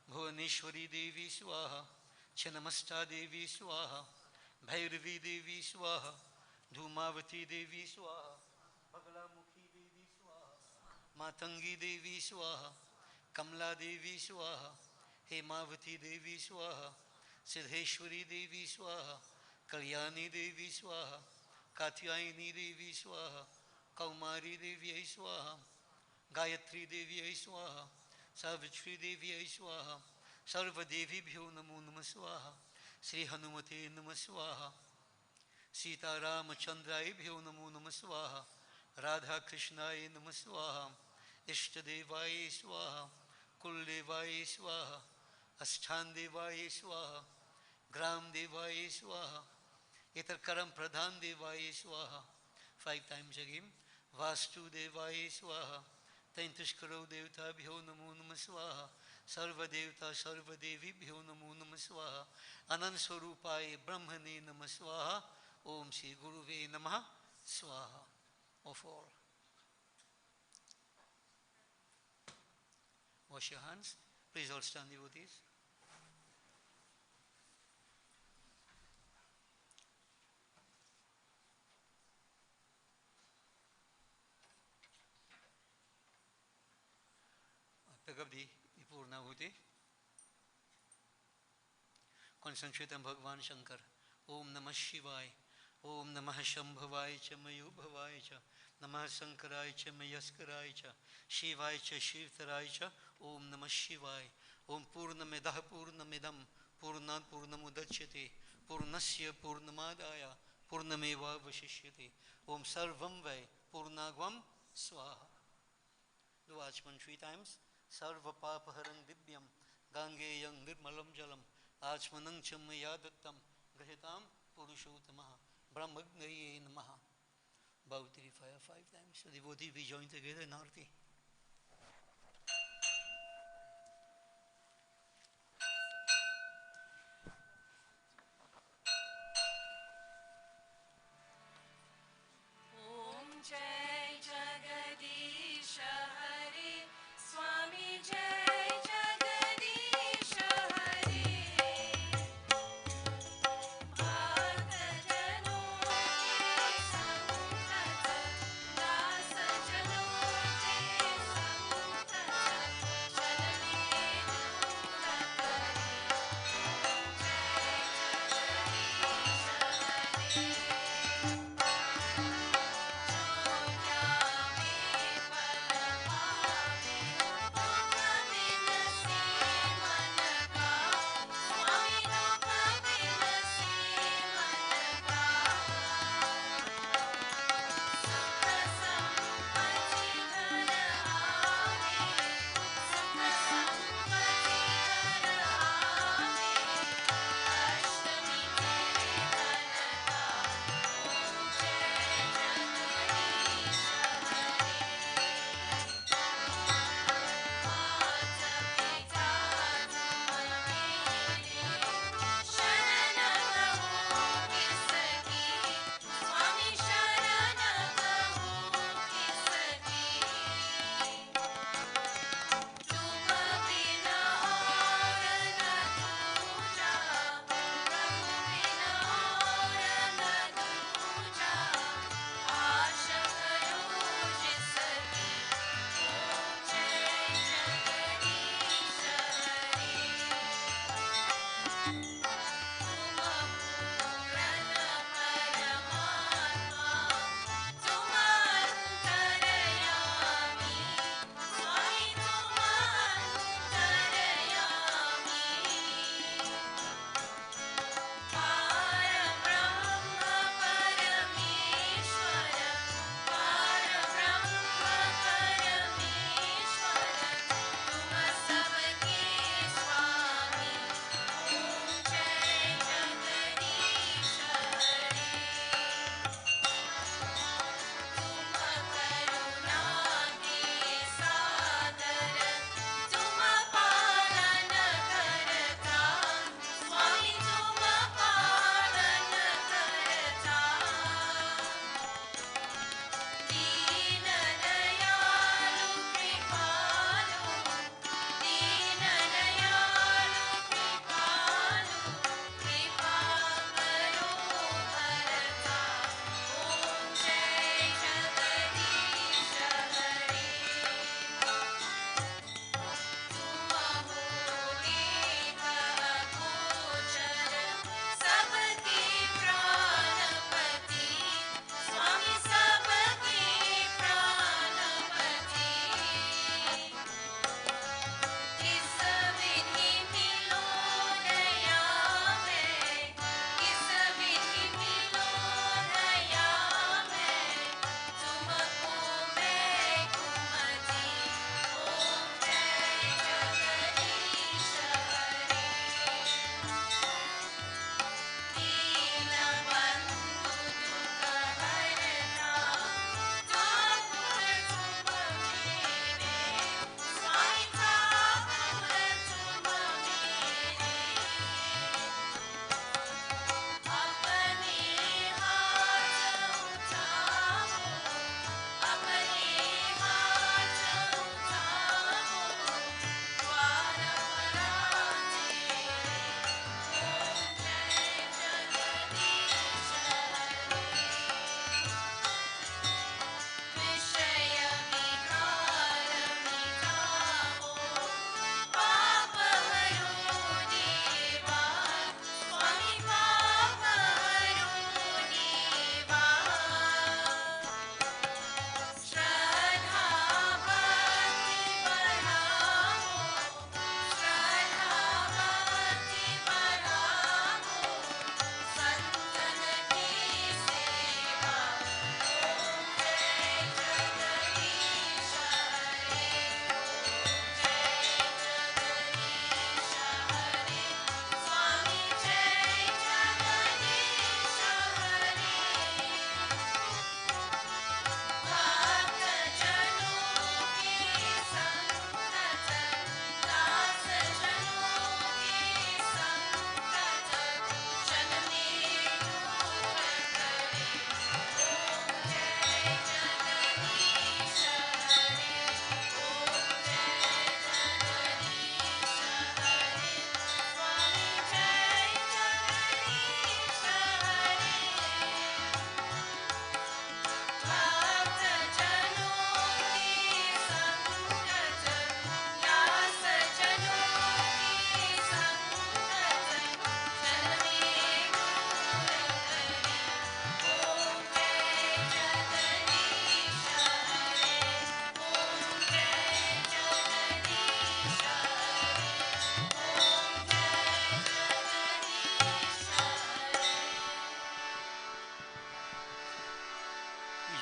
Bhuvaneshwari Devi Swaha. Chinamasta Devi Swaha. Bhairavi Devi Swaha. Dhumavati Devi Swaha. Bagalamukhi Devi Swaha. Matangi Devi Swaha. Kamla Devi Swaha. Hemavati Devi Swaha. Siddheshwari Devi Swaha. Kalyani Devi Swaha. Katyayani Devi Swaha. Kaumari Devi Swaha. Gayatri Devi Swaha. Savitri Devi Swaha. Sarva Devi Bhyo Namo Namah Swaha. Sri Hanumate Namah Swaha. Sita Ramachandra Bhyo Namo Namah Swaha. Radha कृष्णाय नमः स्वाहा इष्ट देवाय स्वाहा कुल देवाय स्वाहा अष्टान देवाय स्वाहा ग्राम देवाय स्वाहा इतर कर्म प्रधान देवाय स्वाहा 5 times again वास्तुदेवाय स्वाहा 33 करोड़ देवताभ्यो नमो नमः स्वाहा सर्वदेवता सर्वदेवीभ्यो नमो नमः स्वाहा अनंत स्वरूपाय ब्रह्मणे नमः स्वाहा ओम श्री गुरुवे नमः स्वाहा of all. Wash your hands. Please all stand, devotees. Pick up the Purnahuti. Concentrate on Bhagavan Shankar. Om Namah Shivaya. Om Namah Shambhavaya cha Mayubhavaya cha Namah Sankaraya cha Mayaskaraya cha Shivaya cha Shivtaraya cha Om Namah Shivaya. Om Purnamidah Purnamidam Purnat Purnamudachyate Purnasya Purnamadaya Purnameva Vashishyate Om Sarvam Vai Purnagvam Swaha. Do Achman 3 times. Sarva Papaharan Divyam Gangeyam Nirmalam Jalam Achmanang Chamayadatam Grahitam Purushottamaha Brahmagnaye Namaha. Bow to the fire 5 times. So devotees, we join together in Arti. Om Jai Jagadish Hare Swami Jai Jagadish Hare Bhaktajanon ke Sangat Das Janon ke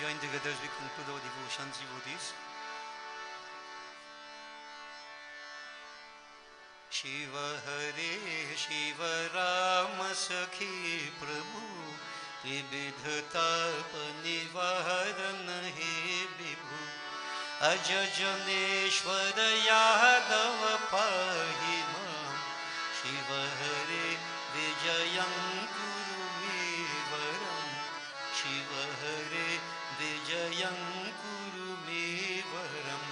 join together as we conclude our devotions, devotees. Shiv हरे शिव राम सखी प्रभु त्रिविधताप निवारण हे विभु अज जनेश्वर यादव पाहि मां शिव हरे विजयं कुरु मे वरं शिव हरे विजयं कुरु मे वरं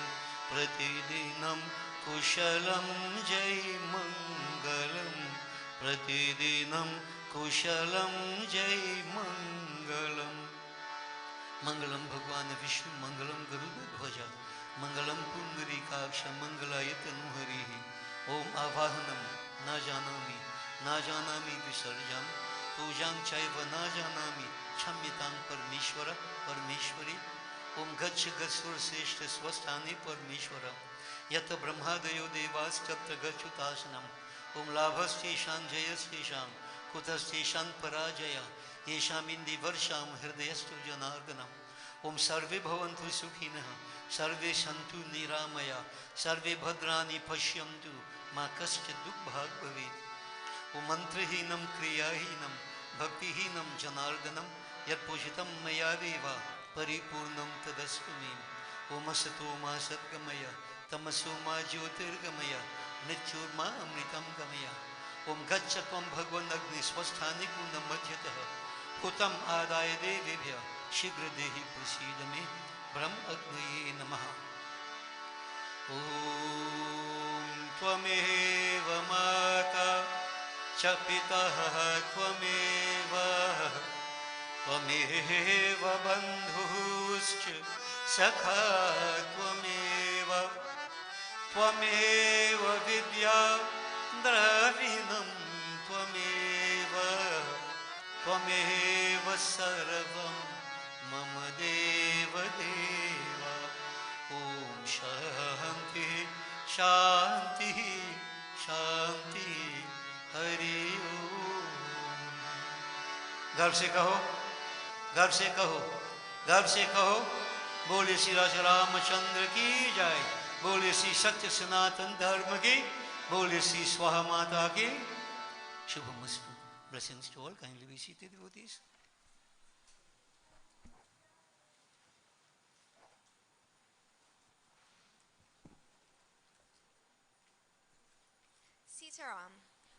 प्रतिदिनं कुशलं जय मंगलम प्रतिदिनं कुशलं जय मंगलम मंगलम भगवान विष्णु मंगलम गरुड़ध्वज मंगलम पुंडरीकाक्ष मंगलाय तनुहरि ओम आवाहनम न जानामि विसर्जन पूजां चैव न जानामि क्षम्यतां परमेश्वर परमेश्वरी ओम गच्छ गच्छुरश्रेष्ठ स्वस्थाने परमेश्वर यत ब्रह्मादयो देवास्तत्र गच्छुतासनम् ओम लाभस्तेषां जयस्तेषां कुतस्तेषां पराजय येषामिन्दि वर्षां हृदयस्तु जनार्दनम् ओम सर्वे भवन्तु सुखिनः सर्वे सन्तु निरामया सर्वे भद्राणि पश्यन्तु मा कश्चित् दुःखभाग् भवेत् ओम मन्त्रहीनं क्रियाहीनं भक्तिहीनं जनार्दनं यत्पूजितं मया देव परिपूर्णं तदस्तु मे ओम असतो मा सद्गमय तमसो मा ज्योतिर्गमय मृत्युर्मा अमृतं गमय ओम गच्छ त्वं भगवन् अग्नि स्वस्थाने कुण्डं मध्यतः हुतम् आदाय देवेभ्यः शीघ्र देहि प्रसीद मे ब्रह्म अग्नये नमः ओम त्वमेव माता च पितः त्वमेव त्वमेव बन्धुश्च सखा त्वमेव त्वमेव विद्या द्रविणं त्वमेव त्वमेव सर्वं मम देव देव ओम शांति शांति शांति हरि ओम गर्व से कहो गर्व से कहो गर्व से कहो बोले श्री राजा रामचंद्र की जय बोले श्री सत्य सनातन धर्म की बोले श्री स्वाहा माता की शुभमस्तु blessings to all kindly be seated devotees Sitaram,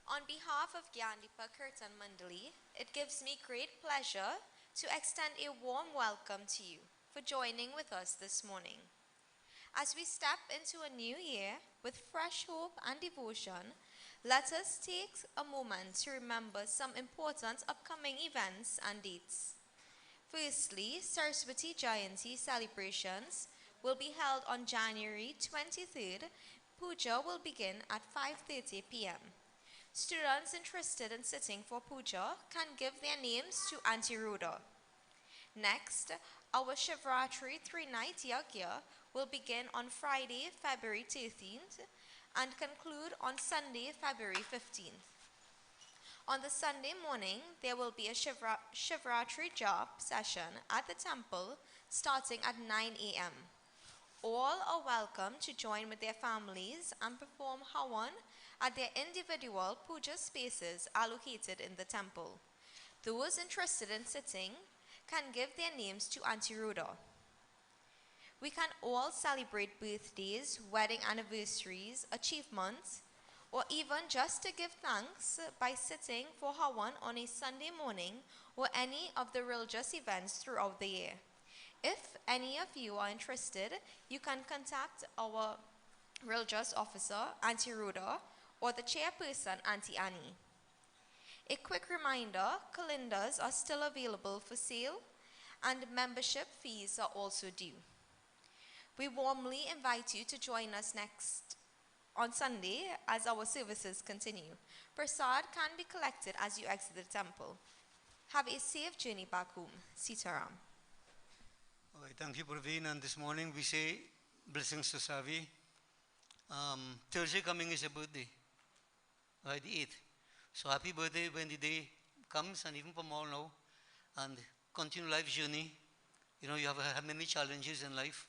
on behalf of Gyandipa Kirtan Mandali, it gives me great pleasure to extend a warm welcome to you for joining with us this morning. As we step into a new year with fresh hope and devotion, let us take a moment to remember some important upcoming events and dates. Firstly, Saraswati Jayanti celebrations will be held on January 23rd. Puja will begin at 5:30 p.m. Students interested in sitting for puja can give their names to Auntie Rhoda. Next, our Shivratri 3-night yagya will begin on Friday, February 13th and conclude on Sunday, February 15th. On the Sunday morning, there will be a Shivratri jap session at the temple starting at 9 a.m. All are welcome to join with their families and perform hawan at their individual puja spaces allocated in the temple. Those interested in sitting can give their names to Auntie Rhoda. We can all celebrate birthdays, wedding anniversaries, achievements, or even just to give thanks by sitting for hawan on a Sunday morning or any of the religious events throughout the year. If any of you are interested, you can contact our religious officer, Auntie Rhoda, or the chairperson, Auntie Annie. A quick reminder, calendars are still available for sale and membership fees are also due. We warmly invite you to join us next on Sunday as our services continue. Prasad can be collected as you exit the temple. Have a safe journey back home. Sitaram. all right, thank you Praveen and this morning we say blessings to Savi. Thursday coming is a birthday, right, the 8th. So happy birthday when the day comes and even from all now and continue life journey You know, you have many challenges in life,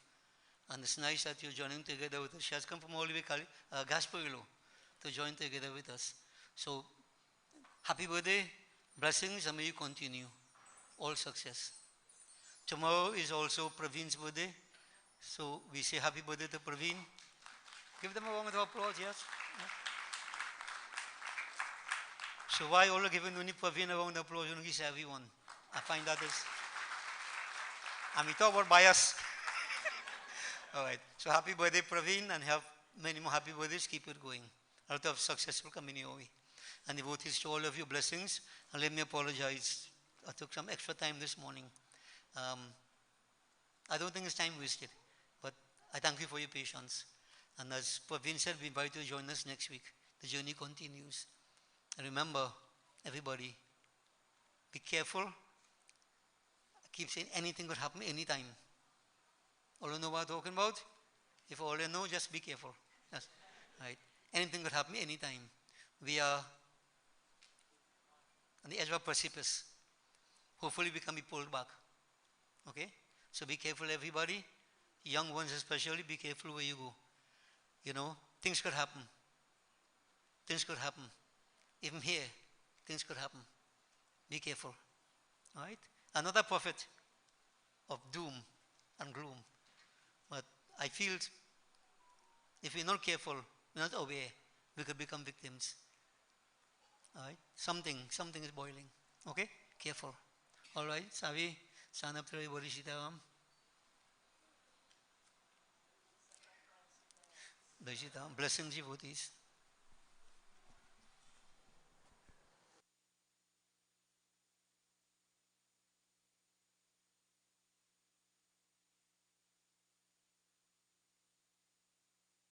and it's nice that you're joining together with us. She has come from all the way Gasparillo to join together with us. So, happy birthday, blessings, and may you continue. All success. Tomorrow is also Praveen's birthday, so we say happy birthday to Praveen. Give them a round of applause, yes? So why all giving only Praveen a round of applause? You know, he's everyone. I find that is, and we talk about bias. All right. So happy birthday, Praveen, and have many more happy birthdays. Keep it going. A lot of successful coming your way. And devotees to all of you blessings. And let me apologize. I took some extra time this morning. I don't think it's time wasted, but I thank you for your patience. And as Praveen said, we invite you to join us next week. The journey continues. And remember, everybody, be careful. I keep saying anything could happen anytime. All you know what I'm talking about? If all you know, just be careful. Yes. Right. Anything could happen anytime. We are on the edge of a precipice. Hopefully we can be pulled back. Okay? So be careful, everybody. Young ones especially, be careful where you go. You know, things could happen. Things could happen. Even here, things could happen. Be careful. All right? Another prophet of doom and gloom. But I feel if we're not careful, we're not aware, we could become victims. All right? Something is boiling. Okay? Careful. All right? Savi, stand up to everybody, Sitaram. Blessings, devotees.